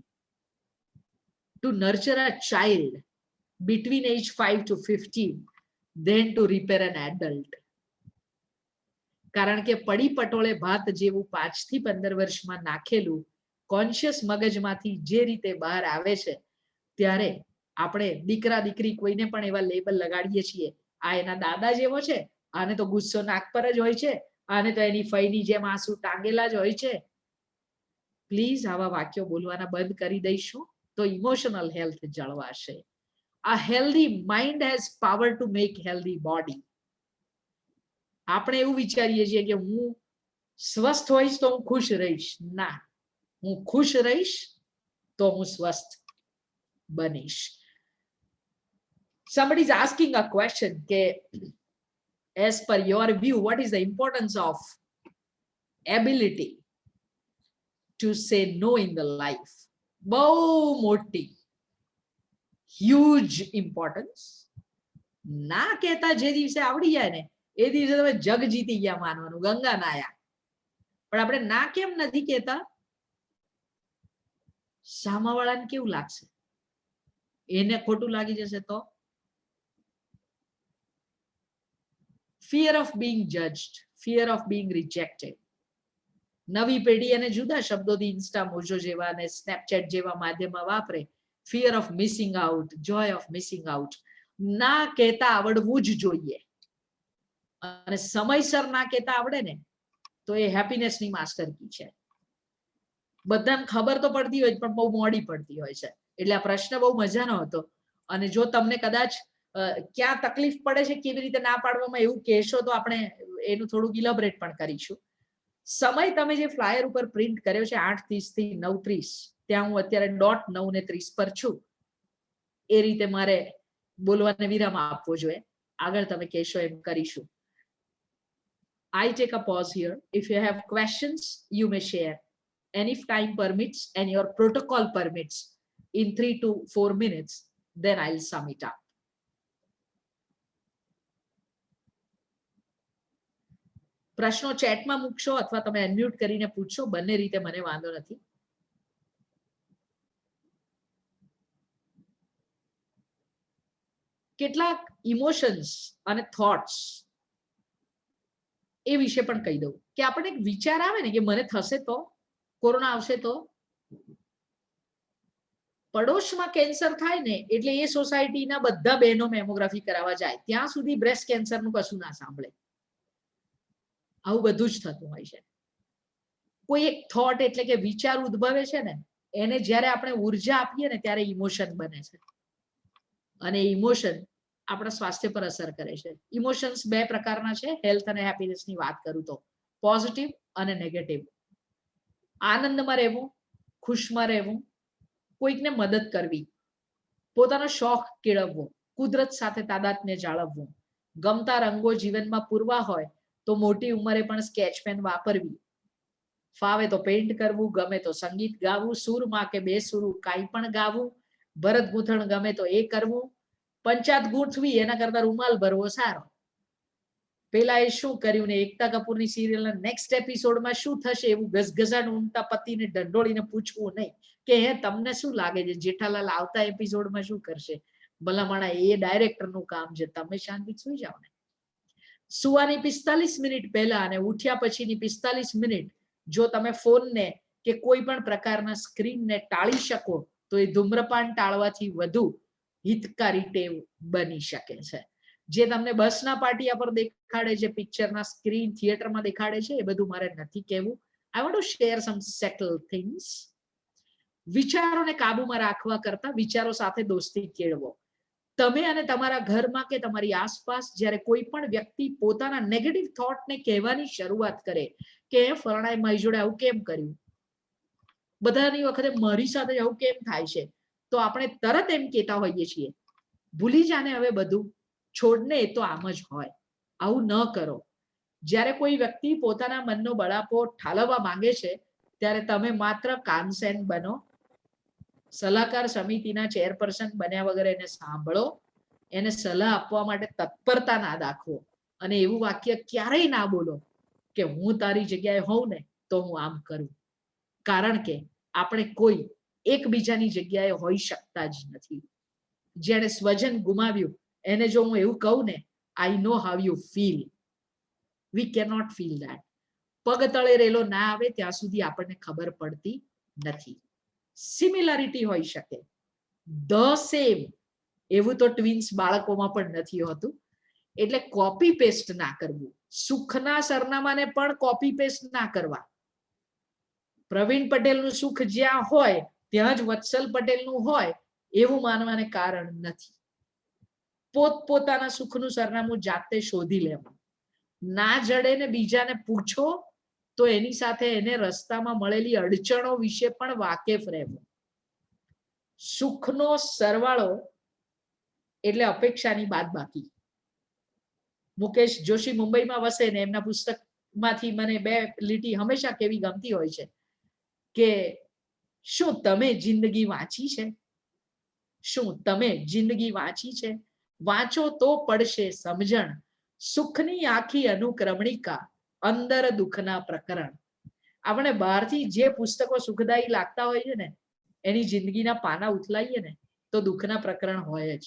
to nurture a child between age 5 to 15 then to repair an adult. કારણ કે પડી પટોળે ભાત જેવું 5 થી 15 વર્ષમાં નાખેલું કોન્શિયસ મગજમાંથી જે રીતે બહાર આવે છે ત્યારે આપણે દીકરા દીકરી કોઈને પણ એવા લેબલ લગાડીએ છીએ, આ એના દાદા જેવો છે, આને તો ગુસ્સો નાક પર જ હોય છે, આને તો એની ફઈની જેમ આંસુ ટાંગેલા જ હોય છે. પ્લીઝ આવા વાક્યો બોલવાના બંધ કરી દઈશું તો ઇમોશનલ હેલ્થ જળવાશે. A healthy mind has power to make healthy body. આપણે એવું વિચારીએ છીએ કે હું સ્વસ્થ હોઈશ તો હું ખુશ રહીશ. ના, હું ખુશ રહીશ તો હું સ્વસ્થ બનીશ. Somebody is asking a question કે as per your view what is the importance of ability to say no in the life? બહુ મોટી huge importance. ના કહેતા જે દિવસે આવડી જાય ને એ દિવસે તમે જગ જીતી ગયા માનવાનું, ગંગા નાયા. પણ આપણે ના કેમ નથી કહેતા? સામાવાળાને કેવું લાગશે? એને ખોટું લાગી જશે તો? fear of being judged, fear of being rejected. નવી પેઢી એને જુદા શબ્દોથી ઇન્સ્ટા મોજો જેવા અને સ્નેપચેટ જેવા માધ્યમમાં વાપરે. fear of missing out, joy of missing out. ના કહેતા આવડવું જ જોઈએ અને સમયસર ના કહેતા આવડે ને તો એ હેપીનેસની માસ્ટર કી છે. બધાને ખબર તો પડતી હોય પણ બહુ મોડી પડતી હોય છે. એટલે આ પ્રશ્ન બહુ મજાનો હતો. અને જો તમને કદાચ ક્યાં તકલીફ પડે છે, કેવી રીતે ના પાડવામાં એવું કહેશો તો આપણે એનું થોડુંક ઇલેબોરેટ પણ કરીશું. સમય તમે જે ફ્લાયર ઉપર પ્રિન્ટ કર્યો છે 8:30 થી 9:30, ત્યાં હું અત્યારે 9:30 પર છું. એ રીતે મારે બોલવાને વિરામ આપવો જોઈએ. આગળ તમે કહેશો એમ કરીશું. I take a pause here. If you have questions, you may share. And if time permits and your protocol permits, in 3 to 4 minutes, then I'll sum it up. પ્રશ્નો ચેટમાં મૂકશો અથવા તમે અનમ્યુટ કરીને પૂછશો, બંને રીતે મને વાંધો નથી. કેટલાક ઇમોશન્સ અને થોટ્સ એ વિશે પણ કહી દઉં કે આપણને એક વિચાર આવે ને કે મને થશે તો, કોરોના આવશે તો. પડોશમાં કેન્સર થાય ને એટલે એ સોસાયટીના બધા બહેનો મેમોગ્રાફી કરાવવા જાય, ત્યાં સુધી બ્રેસ્ટ કેન્સરનું કશું ના સાંભળે. આવું બધું જ થતું હોય છે. કોઈ એક થોટ એટલે કે વિચાર ઉદ્ભવે છે ને, એને જ્યારે આપણે ઉર્જા આપીએ ને ત્યારે ઇમોશન બને છે. અને ઇમોશન આપણા સ્વાસ્થ્ય પર અસર કરે છે. ઇમોશન્સ બે પ્રકારના છે, હેલ્થ અને હેપીનેસ ની વાત કરું તો, પોઝિટિવ અને નેગેટિવ. આનંદમાં રહેવું, ખુશમાં રહેવું, કોઈકને મદદ કરવી, પોતાનો શોખ કેળવવો, કુદરત સાથે તાદાત્મ્ય જાળવવું, ગમતા રંગો જીવનમાં પૂરવા હોય તો મોટી ઉંમરે પણ સ્કેચ પેન વાપરવી, ફાવે તો પેઇન્ટ કરવું, ગમે તો સંગીત ગાવું, સૂરમાં કે બેસુરું કાંઈ પણ ગાવું, ભરત ગૂંથણ ગમે તો એ કરવું, પંચાત ગૂંથવી એના કરતા રૂમાલ ભરવો સારો. પેલા એ શું કર્યું ને એકતા કપૂરની સિરિયલના નેક્સ્ટ એપિસોડમાં શું થશે એવું ગસગસાટ ઊંઘતા પતિને ઢંઢોળીને પૂછવું નહીં કે હે તમને શું લાગે છે જેઠાલાલ આવતા એપિસોડમાં શું કરશે. ભલામણા એ ડાયરેક્ટરનું કામ છે, તમે શાંતિ સુઈ જાઓ ને. સુવાની 45 મિનિટ પહેલા અને ઉઠ્યા પછીની 45 મિનિટ જો તમે ફોનને કે કોઈ પણ પ્રકારના સ્ક્રીનને ટાળી શકો તો એ ધૂમ્રપાન ટાળવાથી વધુ હિતકારી ટેવ બની શકે છે. જે તમને બસના પાટિયા પર દેખાડે છે, પિક્ચરના સ્ક્રીન થિયેટરમાં દેખાડે છે, એ બધું મારે નથી કહેવું. I want to share some subtle things. વિચારોને કાબુમાં રાખવા કરતા વિચારો સાથે દોસ્તી કેળવો. તમે અને તમારા ઘરમાં કે તમારી આસપાસ જ્યારે કોઈ પણ વ્યક્તિ પોતાના નેગેટિવ થોટને કહેવાની શરૂઆત કરે કે ફલાણાએ મારી જોડે આવું કેમ કર્યું, બધાની વખતે મારી સાથે આવું કેમ થાય છે, તો આપણે તરત એમ કહેતા હોઈએ છીએ ભૂલી જાને હવે બધું, છોડને એ તો આમ જ હોય, આવું ન કરો. જ્યારે કોઈ વ્યક્તિ પોતાના મનનો બળાપો ઠાલવવા માંગે છે ત્યારે તમે માત્ર કાનસેન બનો, સલાહકાર સમિતિના ચેરપર્સન બન્યા વગર એને સાંભળો, એને સલાહ આપવા માટે તત્પરતા ના દાખવો અને એવું વાક્ય ક્યારેય ના બોલો કે હું તારી જગ્યાએ હોઉં ને તો હું આમ કરું. કારણ કે આપણે કોઈ એકબીજાની જગ્યાએ હોઈ શકતા જ નથી. જેણે સ્વજન ગુમાવ્યું એને જો હું એવું કહું ને I know how you feel, we cannot feel that. પગ તળે રેલો ના આવે ત્યાં સુધી આપણને ખબર પડતી નથી. સિમિલારિટી હોઈ શકે, ધ સેમ એવું તો ટ્વિન્સ બાળકોમાં પણ નથી હોતું. એટલે કોપી પેસ્ટ ના કરવું, સુખના સરનામાને પણ કોપી પેસ્ટ ના કરવા. પ્રવીણ પટેલનું સુખ જ્યાં હોય ત્યાં જ વત્સલ પટેલનું હોય એવું માનવાને કારણ નથી. પોતપોતાના સુખનું સરનામું જાતે શોધી લેવું. ના જડે ને બીજાને પૂછો તો એની સાથે એને રસ્તામાં મળેલી અડચણો વિશે પણ વાકેફ રહેવું. સુખનો સરવાળો એટલે અપેક્ષાની બાદબાકી. મુકેશ જોશી મુંબઈમાં વસે ને એમના પુસ્તકમાંથી મને બે લીટી હંમેશા કેવી ગમતી હોય છે કે શું તમે જિંદગી વાંચી છે? શું તમે જિંદગી વાંચી છે? વાંચો તો પડશે સમજણ, સુખની આખી અનુક્રમણિકા, અંદર દુઃખના પ્રકરણ. આપણે બહારથી જે પુસ્તકો સુખદાયી લાગતા હોય છે ને એની જિંદગીના પાના ઉથલાઈએ ને તો દુઃખના પ્રકરણ હોય જ.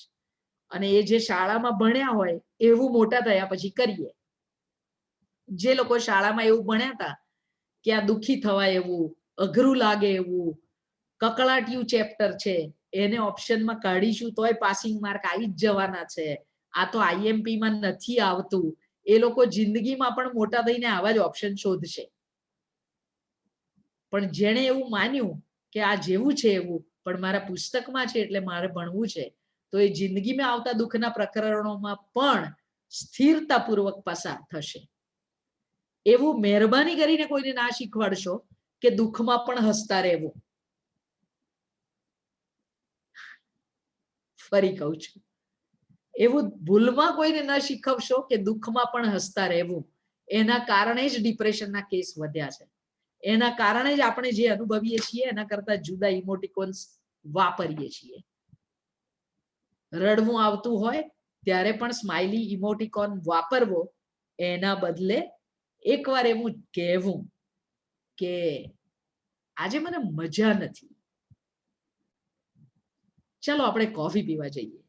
અને એ જે શાળામાં ભણ્યા હોય એવું મોટા થયા પછી કરીએ. જે લોકો શાળામાં એવું ભણ્યા હતા કે આ દુઃખી થવાય એવું, અઘરું લાગે એવું, કકળાટિયું ચેપ્ટર છે એને ઓપ્શનમાં કાઢીશું તોય પાસિંગ માર્ક આવી જ જવાના છે, આ તો આઈએમપી માં નથી આવતું, એ લોકો જિંદગીમાં પણ મોટા થઈને આવા જ ઓપ્શન શોધશે. પણ જેણે એવું માન્યું કે આ જેવું છે એવું પણ મારા પુસ્તકમાં છે એટલે મારે ભણવું છે, તો એ જિંદગીમાં આવતા દુઃખના પ્રકરણોમાં પણ સ્થિરતાપૂર્વક પસાર થશે. એવું મહેરબાની કરીને કોઈને ના શીખવાડશો કે દુઃખમાં પણ હસતા રહેવું. ફરી કહું છું, એવું ભૂલમાં કોઈને ન શીખવશો કે દુઃખમાં પણ હસતા રહેવું. એના કારણે જ ડિપ્રેશનના કેસ વધ્યા છે. એના કારણે જ આપણે જે અનુભવીએ છીએ એના કરતા જુદા ઇમોટિકોન્સ વાપરીએ છીએ. રડવું આવતું હોય ત્યારે પણ સ્માઇલી ઇમોટિકોન વાપરવો, એના બદલે એકવાર એવું કહેવું કે આજે મને મજા નથી, ચાલો આપણે કોફી પીવા જઈએ.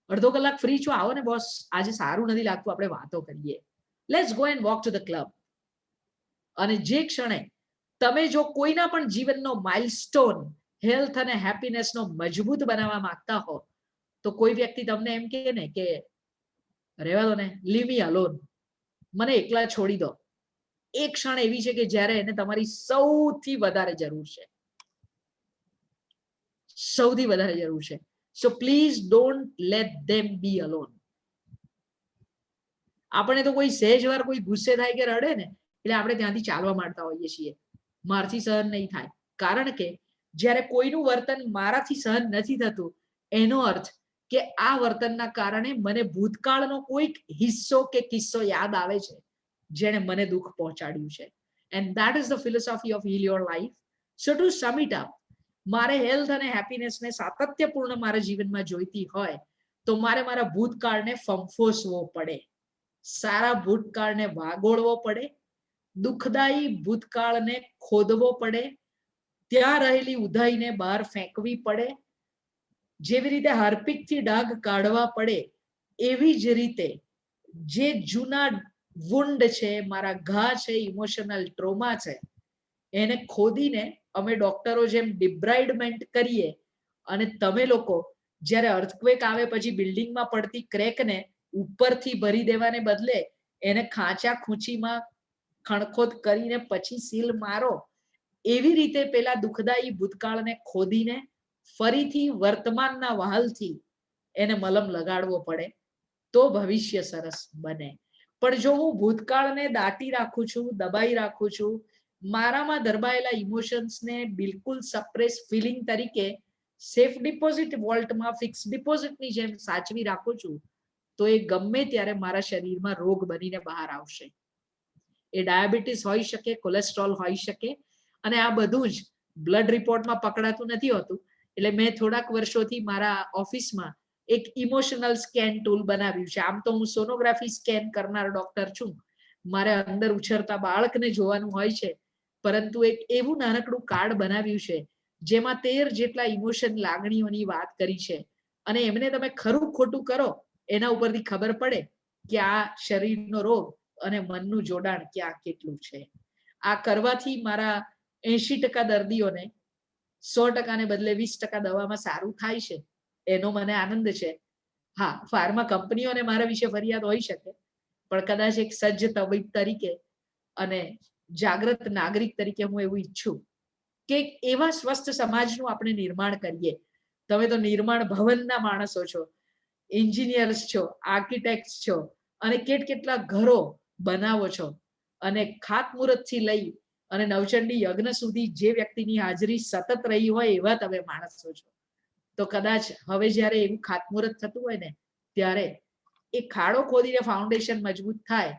અડધો કલાક ફ્રી છો, આવો ને બોસ, આજે સારું નથી લાગતું, આપણે વાતો કરીએ. Let's go and walk to the club. અને જે ક્ષણે તમે જો કોઈના પણ જીવનનો માઇલસ્ટોન હેલ્થ અને હેપીનેસનો મજબૂત બનાવવા માંગતા હો, તો કોઈ વ્યક્તિ તમને એમ કહે ને કે રહેવા દો ને, લીવ મી અલોન, મને એકલા છોડી દો, એક ક્ષણ એવી છે કે જ્યારે એને તમારી સૌથી વધારે જરૂર છે, સૌથી વધારે જરૂર છે. So please don't let them be alone. આપણે તો કોઈ સહેજ વાર કોઈ ગુસ્સે થાય કે રડે ને એટલે આપણે ત્યાંથી ચાલવા માંડતા હોઈએ છીએ, મારથી સહન નહીં થાય. કારણ કે જ્યારે કોઈનું વર્તન મારાથી સહન નથી થતું, એનો અર્થ કે આ વર્તનના કારણે મને ભૂતકાળનો કોઈક હિસ્સો કે કિસ્સો યાદ આવે છે જેણે મને દુઃખ પહોંચાડ્યું છે. And that is the philosophy of heal your life. So to sum it up, મારે હેલ્થ અને હેપીનેસને સાતત્યપૂર્ણ મારા જીવનમાં જોઈતી હોય તો મારે મારા ભૂતકાળને ફંફોસવો પડે, સારા ભૂતકાળને વાગોળવો પડે, દુઃખદાયી ભૂતકાળને ખોદવો પડે, ત્યાં રહેલી ઉધાઈને બહાર ફેંકવી પડે. જેવી રીતે હાર્પિકથી ડાઘ કાઢવા પડે એવી જ રીતે જે જૂના વુન્ડ છે, મારા ઘા છે, ઇમોશનલ ટ્રોમા છે, એને ખોદીને અમે ડોક્ટરો જેમ ડિબ્રાઇડમેન્ટ કરીએ. અને તમે લોકો જ્યારે અર્થક્વેક આવે પછી બિલ્ડિંગમાં પડતી ક્રેકને ઉપરથી ભરી દેવાને બદલે એને ખાંચા ખૂંચીમાં ખણખોદ કરીને પછી સીલ મારો, એવી રીતે પેલા દુઃખદાયી ભૂતકાળને ખોદીને ફરીથી વર્તમાનના વહાલથી એને મલમ લગાડવો પડે, તો ભવિષ્ય સરસ બને. પણ જો હું ભૂતકાળને દાટી રાખું છું, દબાઈ રાખું છું, મારામાં દરબાયેલા ઇમોશન્સને બિલકુલ સપ્રેસ ફિલિંગ તરીકે સેફ ડિપોઝિટ વોલ્ટમાં ફિક્સ ડિપોઝિટની જેમ સાચવી રાખું છું, તો એ ગમે ત્યારે મારા શરીરમાં રોગ બનીને બહાર આવશે. એ ડાયાબિટીસ હોઈ શકે, કોલેસ્ટ્રોલ હોઈ શકે, અને આ બધું જ બ્લડ રિપોર્ટમાં પકડાતું નથી હોતું. એટલે મેં થોડાક વર્ષોથી મારા ઓફિસમાં એક ઇમોશનલ સ્કેન ટૂલ બનાવ્યું છે. આમ તો હું સોનોગ્રાફી સ્કેન કરનાર ડોક્ટર છું, મારે અંદર ઉછરતા બાળકને જોવાનું હોય છે, પરંતુ એક એવું નાનકડું કાર્ડ બનાવ્યું છે જેમાં 13 જેટલા ઇમોશન, લાગણીઓની વાત કરી છે. અને એમને તમે ખરું ખોટું કરો એના ઉપરથી ખબર પડે કે આ શરીરનો રોગ અને મનનું જોડાણ ક્યાં કેટલું છે. આ કરવાથી મારા 80% દર્દીઓને 100% ને બદલે 20% દવામાં સારું થાય છે, એનો મને આનંદ છે. હા, ફાર્મા કંપનીઓને મારા વિશે ફરિયાદ હોઈ શકે, પણ કદાચ એક સજ્જ તબીબ તરીકે અને જાગૃત નાગરિક તરીકે હું એવું ઈચ્છું કે એવા સ્વસ્થ સમાજનું આપણે નિર્માણ કરીએ. તમે તો નિર્માણ ભવનના માણસો છો, એન્જિનિયર્સ છો, આર્કિટેક્ટ છો, અને કેટલા ઘરો બનાવો છો. અને ખાતમુહૂર્તથી લઈ અને નવચંડી યજ્ઞ સુધી જે વ્યક્તિની હાજરી સતત રહી હોય એવા તમે માણસો છો. તો કદાચ હવે જ્યારે એવું ખાતમુહૂર્ત થતું હોય ને ત્યારે એ ખાડો ખોદીને ફાઉન્ડેશન મજબૂત થાય,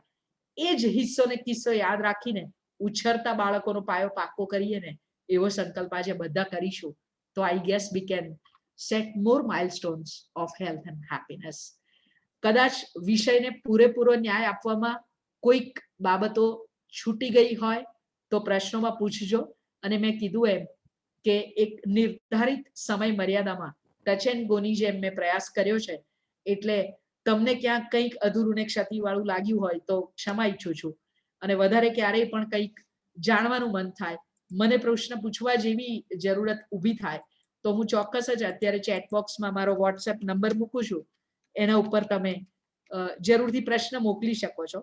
એ જ હિસ્સો ને કિસ્સો યાદ રાખીને ઉછરતા બાળકોનો પાયો પાકો કરીએ ને, એવો સંકલ્પ આજે બધા કરીશું, તો I guess we can set more milestones of health and happiness. કદાચ વિષયને પૂરેપૂરો ન્યાય આપવામાં કોઈક બાબતો છૂટી ગઈ હોય તો પ્રશ્નોમાં પૂછજો. અને મેં કીધું એમ કે એક નિર્ધારિત સમય મર્યાદામાં ટચ એન્ડ ગોની જેમ મેં પ્રયાસ કર્યો છે, એટલે તમને ક્યાંક કંઈક અધૂરું ને ક્ષતિવાળું લાગ્યું હોય તો ક્ષમા ઈચ્છું છું. અને વધારે ક્યારેય પણ કંઈક જાણવાનું મન થાય, મને પ્રશ્ન પૂછવા જેવી જરૂરત ઊભી થાય, તો હું ચોક્કસ જ અત્યારે ચેટ બોક્સમાં મારો વોટ્સએપ નંબર મૂકું છું, એના ઉપર તમે જરૂરથી પ્રશ્ન મોકલી શકો છો.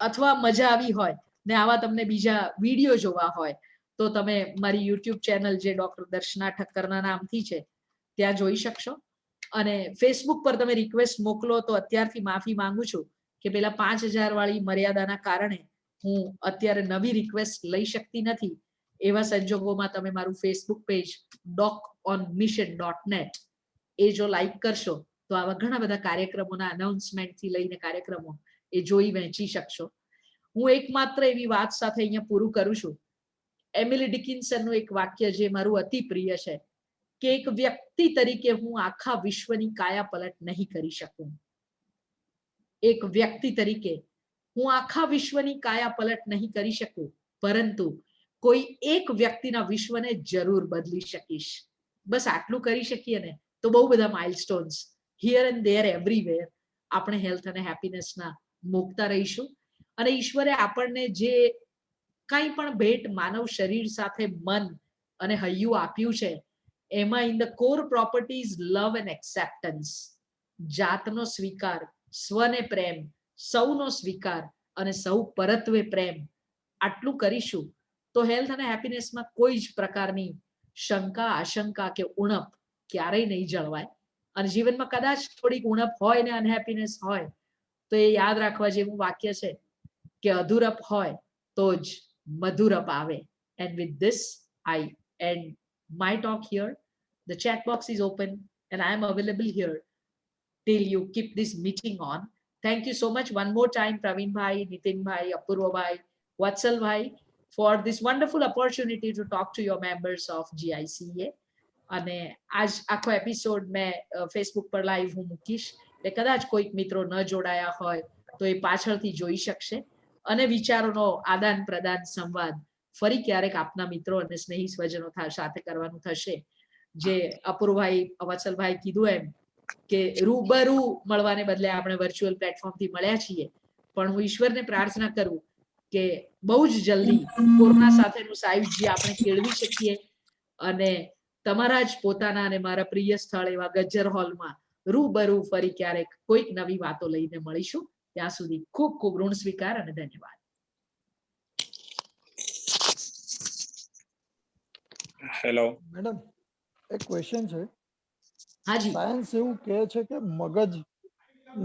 અથવા મજા આવી હોય ને આવા તમને બીજા વિડીયો જોવા હોય તો તમે મારી YouTube ચેનલ જે ડોક્ટર દર્શના ઠક્કરના નામથી છે ત્યાં જોઈ શકશો. અને ફેસબુક પર તમે રિક્વેસ્ટ મોકલો તો અત્યારથી માફી માંગુ છું કે પેલા 5000 વાળી મર્યાદાના કારણે હું અત્યારે નવી રિક્વેસ્ટ લઈ શકતી નથી. એવા સંજોગોમાં તમે મારું ફેસબુક પેજ doconmission.net એ જો લાઈક કરશો તો આવા ઘણા બધા કાર્યક્રમોના અનાઉન્સમેન્ટથી લઈને કાર્યક્રમો એ જોઈ વહેંચી શકશો. હું એકમાત્ર એવી વાત સાથે અહીંયા પૂરું કરું છું. એમિલી ડિકિન્સનનું એક વાક્ય જે મારું અતિ પ્રિય છે કે એક વ્યક્તિ તરીકે હું આખા વિશ્વની કાયા પલટ નહીં કરી શકું. એક વ્યક્તિ તરીકે હું આખા વિશ્વની કાયા પલટ નહીં કરી શકું, પરંતુ કોઈ એક વ્યક્તિના વિશ્વને જરૂર બદલી શકીશ. બસ આટલું કરી શકીએ ને તો બહુ બધા milestones here and there everywhere આપણે હેલ્થ અને હેપીનેસના મૂકતા રહીશું. અને ઈશ્વરે આપણને જે કંઈ પણ ભેટ માનવ શરીર સાથે મન અને હૈયું આપ્યું છે એમાં in the core properties love and acceptance, જાતનો સ્વીકાર, સ્વને પ્રેમ, સૌનો સ્વીકાર અને સૌ પરત્વે પ્રેમ, આટલું કરીશું તો હેલ્થ અને હેપીનેસમાં કોઈ જ પ્રકારની શંકા, આશંકા કે ઉણપ ક્યારેય નહીં જળવાય. અને જીવનમાં કદાચ થોડીક ઉણપ હોય ને અનહેપીનેસ હોય તો એ યાદ રાખવા જેવું વાક્ય છે કે અધૂરપ હોય તો જ મધુરપ આવે. And with this, I end my talk here. The chat box is open and I am available here till you keep this meeting on. Thank you so much one more time, Praveen Bhai, Nitin Bhai, Apurva Bhai, Vatsal Bhai, for this wonderful opportunity to talk to your members of GICA. અને આજ આખો episode મેં Facebook પર live હું મૂકીશ એટલે કદાચ કોઈક મિત્રો ન જોડાયા હોય તો એ પાછળથી જોઈ શકશે અને વિચારોનો આદાન પ્રદાન સંવાદ ફરી ક્યારેક આપના મિત્રો અને સ્નેહી સ્વજનો સાથે કરવાનું થશે. જે અપૂર્વભાઈ, વત્સલભાઈ કીધું એમ કે રૂબરૂ મળવાને બદલે આપણે વર્ચ્યુઅલ પ્લેટફોર્મથી મળ્યા છીએ, પણ હું ઈશ્વરને પ્રાર્થના કરું કે બહુ જ જલ્દી કોરોના સાથેનું સાયુજ્ય આપણે કેળવી શકીએ અને તમારા જ પોતાના અને મારા પ્રિય સ્થળ એવા ગજ્જર હોલમાં રૂબરૂ ફરી ક્યારેક કોઈક નવી વાતો લઈને મળીશું. ત્યાં સુધી ખૂબ ખૂબ ઋણ સ્વીકાર અને ધન્યવાદ. હેલો મેડમ, એક ક્વેશ્ચન છે. હાજી. સાયન્સ એવું કહે છે કે મગજ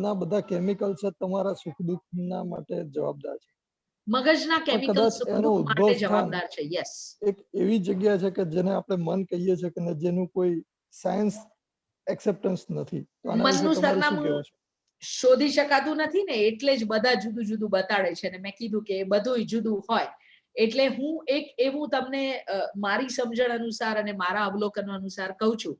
ના બધા કેમિકલ્સ તમારા સુખ દુઃખ ના માટે જવાબદાર છે. મગજના કેમિકલ્સ સુખ દુઃખ માટે જવાબદાર છે. યસ. એક એવી જગ્યા છે કે જેને આપણે મન કહીએ છીએ કે જેનું કોઈ સાયન્સ એક્સેપ્ટન્સ નથી. મનનું સરનામું શોધી શકાતું નથી ને એટલે જ બધા જુદું જુદું બતાડે છે. અને મેં કીધું કે બધું જુદું હોય એટલે હું એક એવું તમને મારી સમજણ અનુસાર અને મારા અવલોકન અનુસાર કહું છું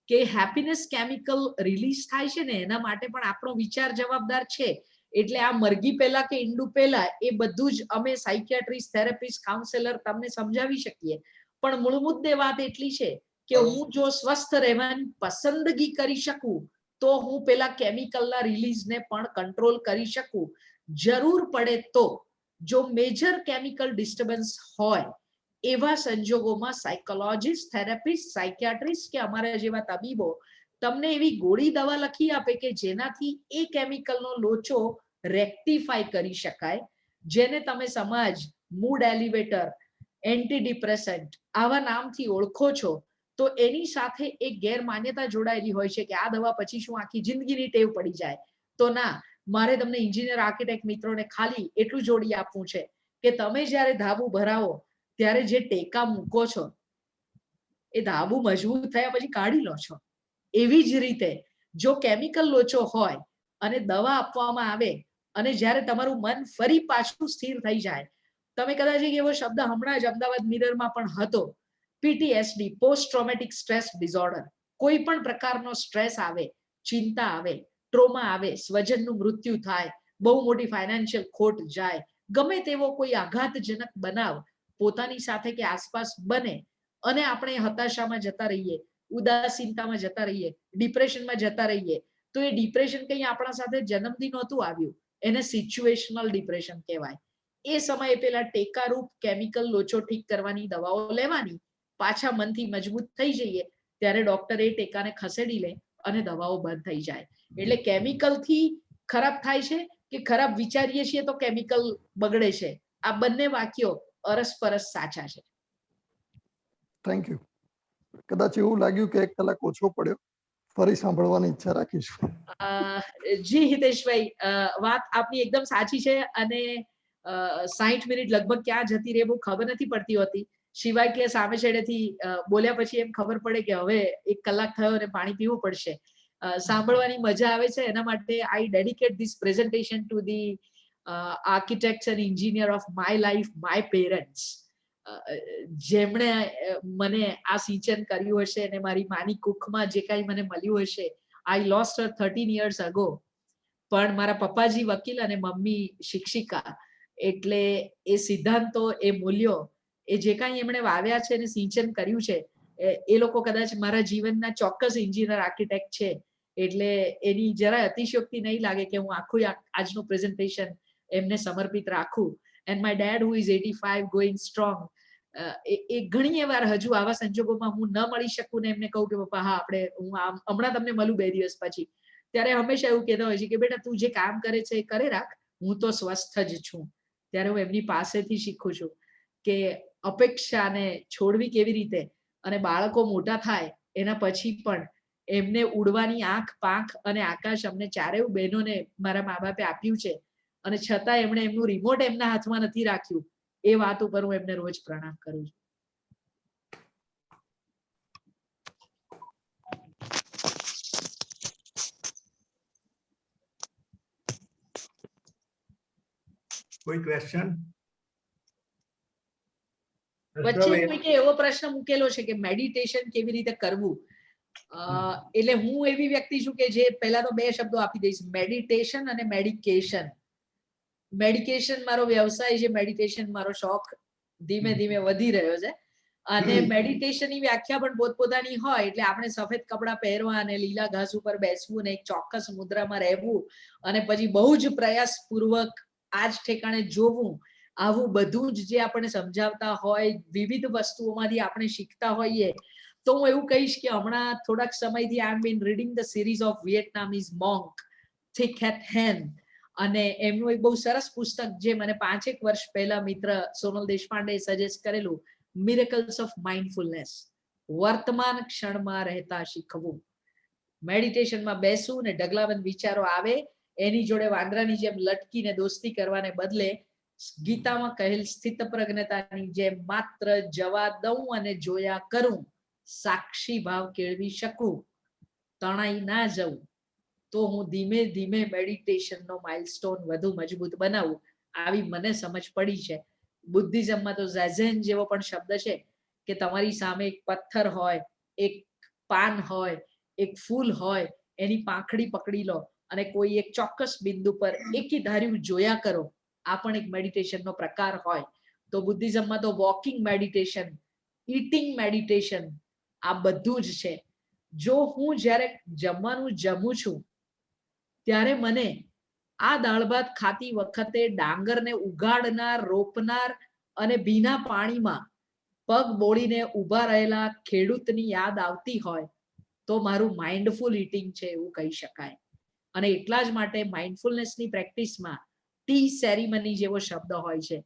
કે હેપીનેસ કેમિકલ રિલીઝ થાય છે ને એના માટે પણ આપણો વિચાર જવાબદાર છે. એટલે આ મરઘી પહેલા કે ઈંડું પહેલા એ બધું જ અમે સાયકિયાટ્રિસ્ટ, થેરેપિસ્ટ, કાઉન્સેલર તમને સમજાવી શકીએ, પણ મૂળ મુદ્દે વાત એટલી છે કે હું જો સ્વસ્થ રહેવાની પસંદગી કરી શકું તો હું પેલા કેમિકલના રિલીઝને પણ કંટ્રોલ કરી શકું. જરૂર પડે તો જો મેજર કેમિકલ ડિસ્ટર્બન્સ હોય એવા સંજોગોમાં સાયકોલોજીસ્ટ, થેરેપિસ્ટ, સાયકિયાટ્રિસ્ટ કે અમારા જેવા તબીબો તમને એવી ગોળી દવા લખી આપે કે જેનાથી એ કેમિકલનો લોચો રેક્ટિફાય કરી શકાય, જેને તમે સમાજ મૂડ એલિવેટર, એન્ટી ડિપ્રેસન્ટ આવા નામથી ઓળખો છો. તો એની સાથે એક ગેરમાન્યતા જોડાયેલી હોય છે કે આ દવા પછી શું આખી જિંદગીની ટેવ પડી જાય. તો ના, મારે તમને એન્જિનિયર, આર્કિટેક્ટ મિત્રોને ખાલી એટલું જોડી આપવું છે કે તમે જ્યારે ધાબુ ભરાવો ત્યારે જે ટેકા મૂકો છો એ ધાબુ મજબૂત થયા પછી કાઢી લો છો. એવી જ રીતે જો કેમિકલ લોચો હોય અને દવા આપવામાં આવે અને જ્યારે તમારું મન ફરી પાછું સ્થિર થઈ જાય, તમે કદાચ એક એવો શબ્દ હમણાં જ અમદાવાદ મિરરમાં પણ હતો, PTSD, post traumatic stress disorder. કોઈ પણ પ્રકારનો સ્ટ્રેસ આવે, ચિંતા આવે, ટ્રોમા આવે, સ્વજનનું મૃત્યુ થાય, બહુ મોટી ફાઇનાન્શિયલ ખોટ જાય, ગમે તેવો કોઈ આઘાતજનક બનાવ પોતાની સાથે કે આસપાસ બને અને આપણે હતાશામાં જતા રહીએ, ઉદાસીનતામાં જતા રહીએ, ડિપ્રેશનમાં જતા રહીએ, તો એ ડિપ્રેશન કંઈ આપણા સાથે જન્મથી નહોતું આવ્યું, એને સિચ્યુએશનલ ડિપ્રેશન કહેવાય. એ સમયે પેલા ટેકારૂપ કેમિકલ લોચો ઠીક કરવાની દવાઓ લેવાની, પાછા મનથી મજબૂત થઈ જઈએ ત્યારે ડોક્ટર એ ટેકાને ખસેડી લે અને દવાઓ બંધ થઈ જાય. એટલે કેમિકલથી ખરાબ થાય છે કે ખરાબ વિચારીએ છીએ તો કેમિકલ બગડે છે, આ બંને વાક્યો અરસપરસ સાચા છે. Thank you. કદાચ એવું લાગ્યું કે 1 કલાક ઓછો પડ્યો, ફરી સાંભળવાની ઈચ્છા રાખીશું. જી હિતેશભાઈ, વાત આપની એકદમ સાચી છે અને 60 મિનિટ લગભગ ક્યાં જતી રહે બહુ ખબર નથી પડતી હોતી, સિવાય કે સામે છેડેથી બોલ્યા પછી એમ ખબર પડે કે હવે 1 કલાક થયો અને પાણી પીવું પડશે. સાંભળવાની મજા આવે છે, એના માટે I dedicate this presentation to the architects and engineer of my life, my parents, જેમણે મને આ સિંચન કર્યું હશે અને મારી માની કુખમાં જે કાંઈ મને મળ્યું હશે. I lost her 13 years ago. પણ મારા પપ્પાજી વકીલ અને મમ્મી શિક્ષિકા, એટલે એ સિદ્ધાંતો, એ મૂલ્યો, એ જે કાંઈ એમણે વાવ્યા છે અને સિંચન કર્યું છે, એ લોકો કદાચ મારા જીવનના ચોક્કસ એન્જિનિયર આર્કિટેક્ટ છે. એટલે એની જરાય અતિશયોક્તિ નહીં લાગે કે હું આખું આજનું પ્રેઝન્ટેશન એમને સમર્પિત રાખું. And my dad who is 85 going strong, એ ઘણી વાર હજુ આવા સંજોગોમાં હું ન મળી શકું ને એમને કહું કે પપ્પા હા આપણે હું હમણાં તમને મળું 2 દિવસ પછી, ત્યારે હંમેશા એવું કહેતા હોય છે કે બેટા તું જે કામ કરે છે એ કરે રાખ, હું તો સ્વસ્થ જ છું. ત્યારે હું એમની પાસેથી શીખું છું કે અપેક્ષાને છોડવી કેવી રીતે, અને બાળકો મોટા થાય એના પછી પણ એમને ઉડવાની આંખ, પાંખ અને આકાશ અમને ચારેય બહેનોને મારા મા બાપે આપ્યું છે, અને છતાં એમણે એમનું રિમોટ એમના હાથમાં નથી રાખ્યું. એ વાત ઉપર હું એમને રોજ પ્રણામ કરું છું. કોઈ ક્વેશ્ચન? વચ્ચે કોઈકે એવો પ્રશ્ન મૂકેલો છે કે મેડિટેશન કેવી રીતે કરવું. એટલે હું એવી વ્યક્તિ છું કે જે પહેલા તો 2 શબ્દો આપી દઈશ, મેડિટેશન અને મેડિકેશન. મેડિકેશન મારો વ્યવસાય છે, મેડિટેશન મારો શોખ ધીમે ધીમે વધી રહ્યો છે. અને મેડિટેશનની વ્યાખ્યા પણ પોતપોતાની હોય. એટલે આપણે સફેદ કપડાં પહેરવા અને લીલા ઘાસ ઉપર બેસવું અને એક ચોક્કસ મુદ્રામાં રહેવું અને પછી બહુ જ પ્રયાસપૂર્વક આ જ ઠેકાણે જોવું, આવું બધું જ જે આપણે સમજાવતા હોય, વિવિધ વસ્તુઓમાંથી આપણે શીખતા હોઈએ. તો હું એવું કહીશ કે હમણાં થોડાક સમયથી I am been reading the series of Vietnamese monk, Thich Nhat Hanh, અને એમનું એક બહુ સરસ પુસ્તક જે મને 5 વર્ષ પહેલા મિત્ર સોનલ દેશપાંડે સજેસ્ટ કરેલું, મિરેકલ્સ ઓફ માઇન્ડફુલનેસ, વર્તમાન ક્ષણમાં રહેતા શીખવું. મેડિટેશનમાં બેસવું ને ઢગલાબંધ વિચારો આવે એની જોડે વાંદરાની જેમ લટકીને દોસ્તી કરવાને બદલે ગીતામાં કહેલ સ્થિતપ્રજ્ઞતાની જેમ માત્ર જવા દઉં અને જોયા કરું, સાક્ષી ભાવ કેળવી શકું, તણાઈ ના જવું, તો હું ધીમે ધીમે મેડિટેશનનો માઇલસ્ટોન વધુ મજબૂત બનાવું. આવી મને સમજ પડી છે. બુદ્ધિઝમમાં તો ઝેઝેન જેવો પણ શબ્દ છે કે તમારી સામે એક પથ્થર હોય, એક પાન હોય, એક ફૂલ હોય, એની પાંખડી પકડી લો અને કોઈ એક ચોક્કસ બિંદુ પર એકી ધાર્યું જોયા કરો. આ પણ એક મેડિટેશનનો પ્રકાર હોય. તો બુદ્ધિઝમમાં તો વોકિંગ મેડિટેશન, ઈટિંગ મેડિટેશન, આ બધું જ છે. જો હું જ્યારે જમવાનું જમું છું ત્યારે મને આ દાળ ભાત ખાતી વખતે ડાંગરને ઉગાડનાર, રોપનાર અને ભીના પાણીમાં પગ બોળીને ઊભા રહેલા ખેડૂતની યાદ આવતી હોય તો મારું માઇન્ડફુલ ઈટિંગ છે એવું કહી શકાય. અને એટલા જ માટે માઇન્ડફુલનેસની પ્રેક્ટિસમાં ટી સેરેમની જેવો શબ્દ હોય છે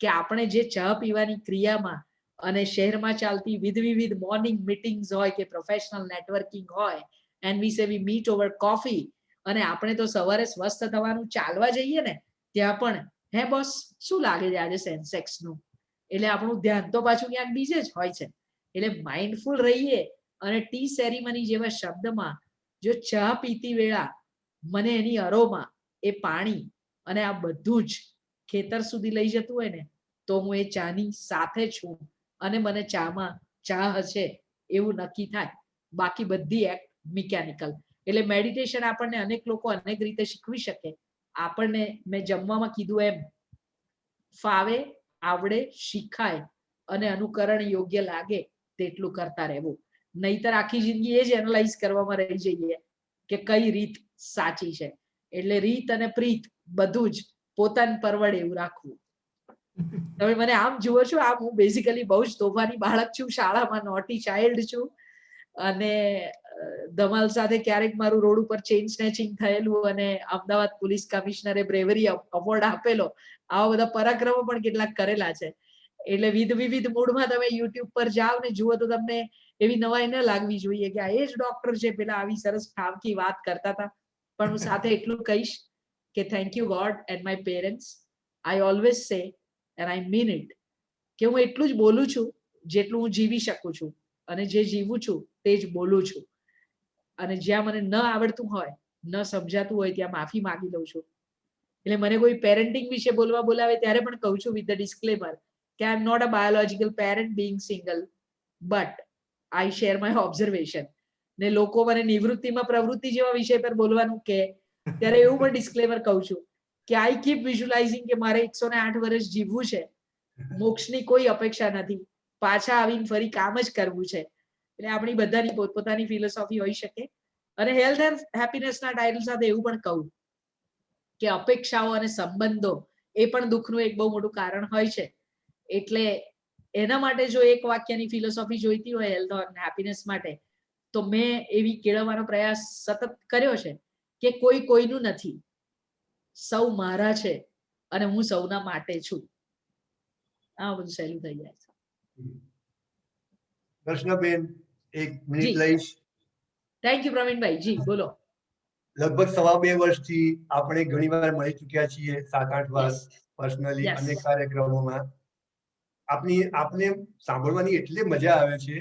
કે આપણે જે ચા પીવાની ક્રિયામાં અને શહેરમાં ચાલતી વિવિધ મોર્નિંગ મીટિંગ્સ હોય કે પ્રોફેશનલ નેટવર્કિંગ હોય, એન્ડ વી સે વી મીટ ઓવર કોફી, અને આપણે તો સવારે સ્વસ્થ થવાનું ચાલવા જઈએ ને ત્યાં પણ હે બોસ શું લાગે છે આજે સેન્સેક્સ નું, એટલે આપણું ધ્યાન તો પાછું ક્યાંક બીજે જ હોય છે. એટલે માઇન્ડફુલ રહીએ અને ટી સેરેમની જેવા શબ્દમાં જો ચા પીતી વેળા મને એની અરોમા, એ પાણી અને આ બધું જ ખેતર સુધી લઈ જતું હોય ને તો હું એ ચાની સાથે છું અને મને ચામાં ચા હશે એવું નક્કી થાય. બાકી બધી એક્ટ મિકેનિકલ. એટલે મેડિટેશન આપણને અનેક લોકો અનેક રીતે શીખવી શકે. આપણને મેં જમવામાં કીધું એમ ફાવે, આવડે, શીખાય અને અનુકરણ યોગ્ય લાગે તેટલું કરતા રહેવું. નહીતર આખી જિંદગી એ જ એનાલાઇઝ કરવામાં રહી જઈએ કે કઈ રીત સાચી છે. એટલે રીત અને પ્રીત બધું જ પોતાને પરવડે એવું રાખવું. તમે મને આમ જુઓ છો, આમ હું બેઝિકલી બહુ જ તોફાની બાળક છું, શાળામાં નોટી ચાઇલ્ડ છું અને ધમાલ સાથે ક્યારેક મારું રોડ ઉપર ચેઇન સ્નેચિંગ થયેલું અને અમદાવાદ પોલીસ કમિશનરે બ્રેવરી એવોર્ડ આપેલો, આવા બધા પરાક્રમો પણ કેટલાક કરેલા છે. એટલે વિવિધ મૂડમાં તમે યુટ્યુબ પર જાઓ ને જુઓ તો તમને એવી નવાઈ ન લાગવી જોઈએ કે આ એ જ ડોક્ટર છે, પેલા આવી સરસ ઠામકી વાત કરતા હતા. પણ હું સાથે એટલું કહીશ કે thank you God and my parents. I always say and I mean it કે હું એટલું જ બોલું છું જેટલું હું જીવી શકું છું, અને જે જીવું છું તે જ બોલું છું. અને જ્યાં મને ન આવડતું હોય, ન સમજાતું હોય, ત્યાં માફી માંગી લઉં છું. એટલે મને કોઈ પેરેન્ટિંગ વિશે બોલવા બોલાવે ત્યારે પણ કહું છું વિથ ધ ડિસ્ક્લેમર કે I am not a biological parent being single, but I share my observation. ને લોકો મને નિવૃત્તિમાં પ્રવૃત્તિ જેવા વિષય પર બોલવાનું કે ત્યારે એવું પણ ડિસ્ક્લેમર કહું છું કે આઈ કીપ વિઝ્યુલાઇઝિંગ કે મારે 108 વર્ષ જીવવું છે, મોક્ષની કોઈ અપેક્ષા નથી, પાછા આવીને ફરી કામ જ કરવું છે. એટલે આપણી બધાની પોતપોતાની ફિલોસોફી હોઈ શકે. અને હેલ્થ એન્ડ હેપીનેસના ટાઇટલ સાથે એવું પણ કહું કે અપેક્ષાઓ અને સંબંધો એ પણ દુઃખનું એક બહુ મોટું કારણ હોય છે. એટલે એના માટે જો એક વાક્યની ફિલોસોફી જોઈતી હોય હેલ્થ અને હેપીનેસ માટે, તો મેં એવી કેળવવાનો પ્રયાસ સતત કર્યો છે કે કોઈ કોઈનું નથી, સૌ મારા છે અને હું સૌના માટે છું. આ બધું સહેલું થઈ જાય છે. દર્શનાબેન, એક મિનિટ જી. લઈશ. Thank you Pravinbhai. જી બોલો. લગભગ 2.5 વર્ષથી આપણે ઘણીવાર મળી ચૂક્યા છીએ, 7-8 વાર Yes. Personally Yes. અનેક કાર્યક્રમોમાં. આપને સાંભળવાની એટલી મજા આવે છે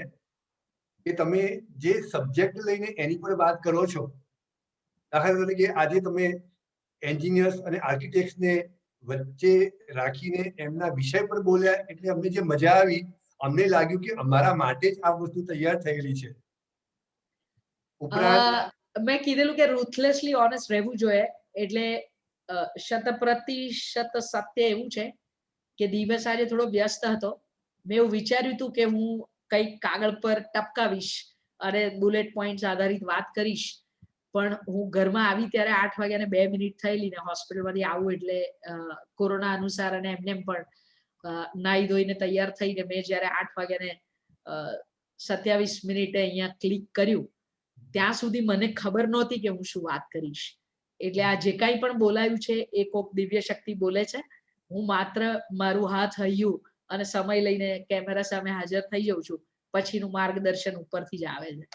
કે તમે જે સબ્જેક્ટ લઈને એની પર વાત કરો છો. દાખલા તરીકે આજે તમે એન્જિનિયર્સ અને આર્કિટેક્ટ્સને વચ્ચે રાખીને એમના વિષય પર બોલ્યા, એટલે અમને જે મજા આવી, અમને લાગ્યું કે અમારા માટે જ આ વસ્તુ તૈયાર થયેલી છે. ઉપરાંત મેં કીધેલું કે રૂથલેસલી ઓનેસ્ટ રહેવું જોઈએ. એટલે 100% સત્ય એવું છે કે દિવસ આજે થોડો વ્યસ્ત હતો. મેં એવું વિચાર્યું હતું કે હું કંઈક કાગળ પર ટપકાવીશ અને બુલેટ પોઈન્ટ્સ આધારિત વાત કરીશ, પણ હું ઘરમાં આવી ત્યારે 8:02 થયેલી ને હોસ્પિટલમાંથી આવું એટલે કોરોના અનુસાર અને એમને પણ નાહી ધોઈને તૈયાર થઈને મેં જ્યારે 8:27 અહીંયા ક્લિક કર્યું, ત્યાં સુધી મને ખબર નહોતી કે હું શું વાત કરીશ. એટલે આ જે કાંઈ પણ બોલાયું છે એ કોક દિવ્ય શક્તિ બોલે છે. હું માત્ર મારું હાથ હૈયું અને સમય લઈને કેમેરા સામે હાજર થઈ જાઉં છું, પછીનું માર્ગદર્શન ઉપરથી જ આવે છે.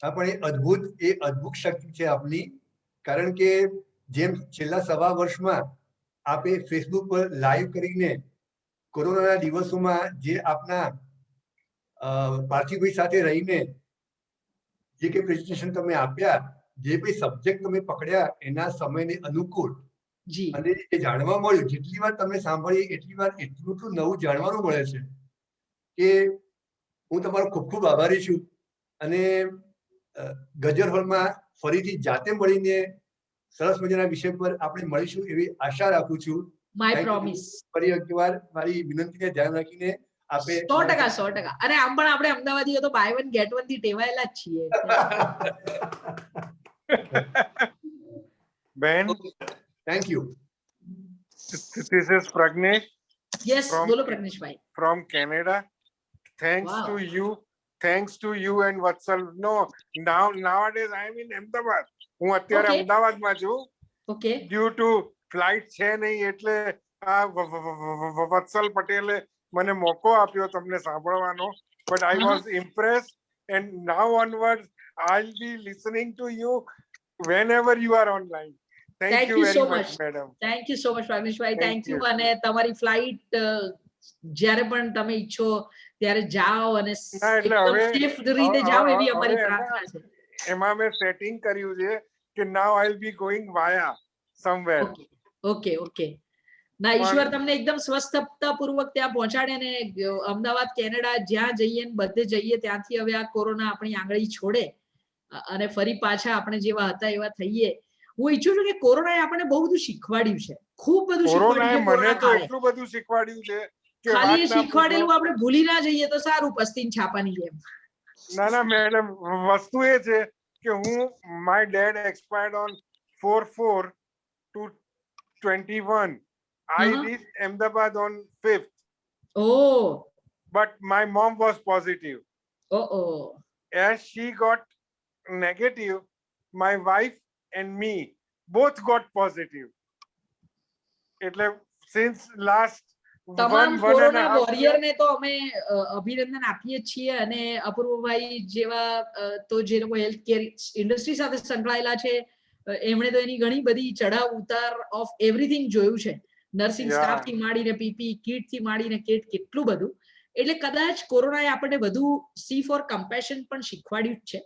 હા, પણ એ અદ્ભુત શક્તિ છે આપની. કારણ કે જેમ છેલ્લા 1.5 વર્ષમાં આપે ફેસબુક પર લાઈવ કરીને કોરોનાના દિવસોમાં જે આપના પાર્થિવભાઈ સાથે રહીને જે કે પ્રેઝન્ટેશન તમે આપ્યા, જે કોઈ સબ્જેક્ટ તમે પકડ્યા એના સમયને અનુકૂળ, જી. અને એ જાણવા મળ્યું, જેટલી વાર તમે સાંભળીએ એટલી વાર એટલું નવું જાણવાનું મળે છે કે હું તમારો ખૂબ ખૂબ આભારી છું. અને ગજર હોલમાં ફરીથી જાતે મળીને સરસ મજાના વિષય પર આપણે મળીશું એવી આશા રાખું છું. My promise. ફરી એકવાર મારી વિનંતીને ધ્યાન રાખીને આપે 100%. અને આમ પણ આપણે અમદાવાદીઓ તો બાય 1 ગેટ 1 થી ટેવાયેલા જ છીએ. Ben, thank you. this is Pragnesh yes, From- બોલો Pragneshbhai. from Canada. Thanks Wow. to you and Vatsal. No, nowadays I am in Ahmedabad. હું અત્યારે Okay. અમદાવાદમાં છું. ઓકે. Due to flight છે નહીં એટલે આ વત્સલ પટેલે મને મોકો આપ્યો તમને સાંભળવાનો. But I was impressed, and now onwards I'll be listening to you whenever you are online. Thank you very so much, much. madam. Thank you so much Pragneshbhai. Thank thank you. you. અને તમારી flight જ્યારે પણ તમે ઈચ્છો ત્યારે જાઓ અને ના, એટલે એકદમ હવે- સેફ રીતે જાઓ એવી અમારી હવે પ્રાર્થના છે. એમાં મેં સેટિંગ કર્યું છે કે now I'll be going via somewhere. Okay. ના, ઈશ્વર તમને એકદમ સ્વસ્થતાપૂર્વક ત્યાં પહોંચાડે ને અમદાવાદ, કેનેડા જ્યાં જઈએ ને બધે જઈએ ત્યાંથી હવે આ કોરોના આપણી આંગળી છોડે અને ફરી પાછા આપણે જેવા હતા એવા થઈએ. હું ઈચ્છું છું કે કોરોનાએ આપણને બહુ બધું શીખવાડ્યું છે, ખૂબ બધું કોરોનાએ શીખવાડ્યું છે. મને કોરોના તો કાળે એટલું બધું શીખવાડ્યું છે કે ખાલી વાત એ ના શીખવાડેલું પૂછો. આપણે ભૂલી ના જઈએ તો સારું, પસ્તીન છાપાની જેમ. ના મેડમ, વસ્તુ એ છે કે હું my dad expired on 4/4/21. I reached Ahmedabad on 5th, Oh, but my mom was positive. oh. As she got negative, my wife and me both got positive. એટલે since last તમામ one and a corona half warrior year. ને તો અમે અભિનંદન આપીએ જ છીએ અને અપૂર્વભાઈ જેવા તો જે લોકો હેલ્થ કેર ઇન્ડસ્ટ્રી સાથે સંકળાયેલા છે એમણે તો એની ઘણી બધી ચઢાવ ઉતાર ઓફ એવરીથિંગ જોયું છે, નર્સિંગ Yeah. સ્ટાફ થી માંડીને પીપી કિટ થી માંડીને કેટલું બધું. એટલે કદાચ કોરોનાએ આપણને બધું સી ફોર કમ્પેશન પણ શીખવાડ્યું જ છે.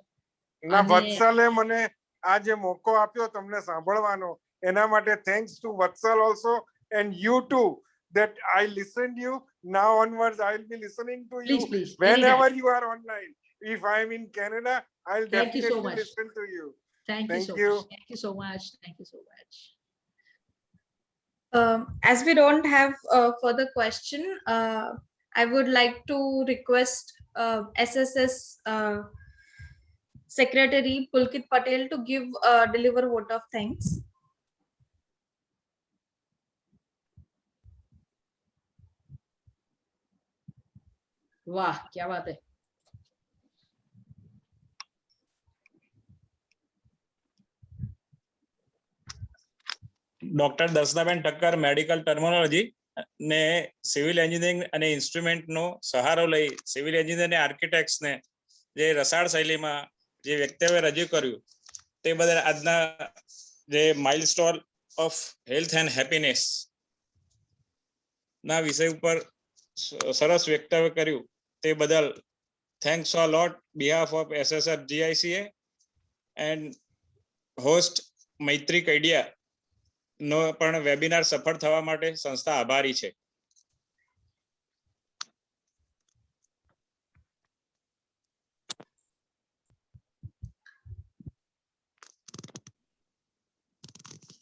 ના, અને વત્સલે મને આ જે મોકો આપ્યો તમને સાંભળવાનો, એના માટે thanks to Vatsal also and you too, that I listened you. Now onwards I will be listening to you please, whenever you are online. If I am in Canada, I'll Thank you so definitely much. listen to you. thank Thank you you. so much. Thank you so much. As we don't have further question, I would like to request SSS Secretary Pulkit Patel to deliver vote of thanks. વાહ, क्या बात है. Doctor દર્શનાબેન Thakkar medical terminology ને civil engineering અને ઇન્સ્ટ્રુમેન્ટનો સહારો લઈ civil engineer અને આર્કિટેક્ટ્સને જે રસાળ શૈલીમાં જે વક્તવ્ય રજૂ કર્યું તે બદલ આજના જે milestone of health and happiness ના વિષય ઉપર સરસ વક્તવ્ય કર્યું તે બદલ thanks a lot behalf of SSR GICA and host Maitri Kaidiya નો પણ વેબિનાર સફળ થવા માટે સંસ્થા આભારી છે.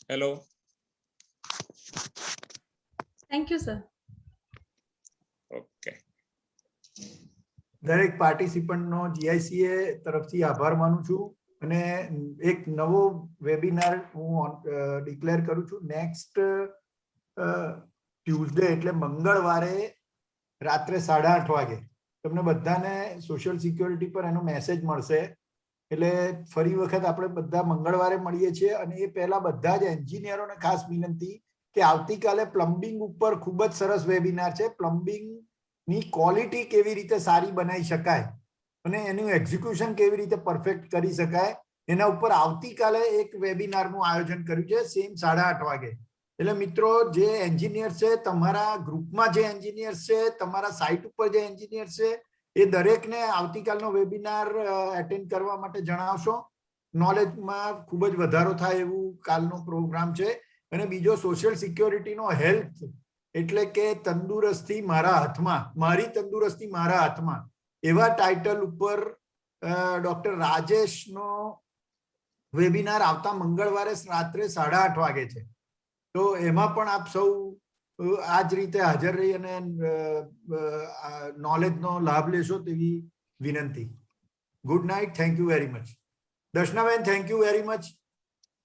Hello. Thank you, sir. Okay. દરેક પાર્ટિસિપન્ટનો GICA તરફથી આભાર માનું છું અને એક નવો વેબિનાર હું ડિક્લેર કરું છું. નેક્સ્ટ ટ્યુઝડે એટલે મંગળવારે રાત્રે 8:30 વાગે તમને બધાને સોશિયલ સિક્યોરિટી પર એનો મેસેજ મળશે. એટલે ફરી વખત આપણે બધા મંગળવારે મળીએ છીએ અને એ પહેલા બધા જ એન્જિનિયરોને ખાસ વિનંતી કે આવતીકાલે પ્લમ્બિંગ ઉપર ખૂબ જ સરસ વેબિનાર છે. પ્લમ્બિંગ ની ક્વોલિટી કેવી રીતે સારી બનાવી શકાય અને એનું એક્ઝિક્યુશન કેવી રીતે પરફેક્ટ કરી શકાય એના ઉપર આવતીકાલે એક વેબિનારનું આયોજન કર્યું છે, સેમ 8:30 વાગે. એટલે મિત્રો જે એન્જિનિયર છે, તમારા ગ્રુપમાં જે એન્જિનિયર છે, તમારા સાઇટ ઉપર જે એન્જિનિયર છે, એ દરેકને આવતીકાલનો વેબિનાર એટેન્ડ કરવા માટે જણાવશો. નોલેજમાં ખૂબ જ વધારો થાય એવું કાલનો પ્રોગ્રામ છે. અને બીજો સોશિયલ સિક્યોરિટીનો હેલ્થ એટલે કે તંદુરસ્તી મારા હાથમાં, મારી તંદુરસ્તી મારા હાથમાં એવા ટાઇટલ ઉપર ડોક્ટર રાજેશનો વેબિનાર આવતા મંગળવારે રાત્રે 8:30 વાગે છે. તો એમાં પણ આપ સૌ આ જ રીતે હાજર રહી અને નોલેજનો લાભ લેશો તેવી વિનંતી. Good night. Thank you very much. Darshanaben, thank you very much.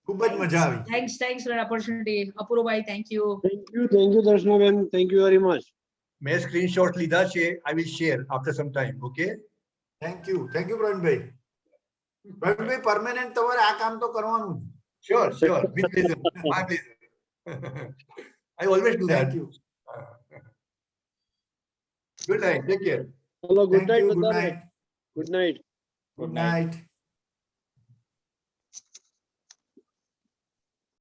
ખૂબ જ મજા આવી. Thanks for the opportunity. Apurvabhai, thank you. Thank you, Darshanaben. Thank you very much. મેં સ્ક્રીનશોટ લીધા છે. I will share after some time. Okay. Thank you Pravinbhai. Pravinbhai, permanent તમારે આ કામ તો કરવાનું જ. Sure. With pleasure. My pleasure. I always do that. Thank you. Good night. Take care. Hello, good Thank night, you. Good Badar. night. Good night. Good night.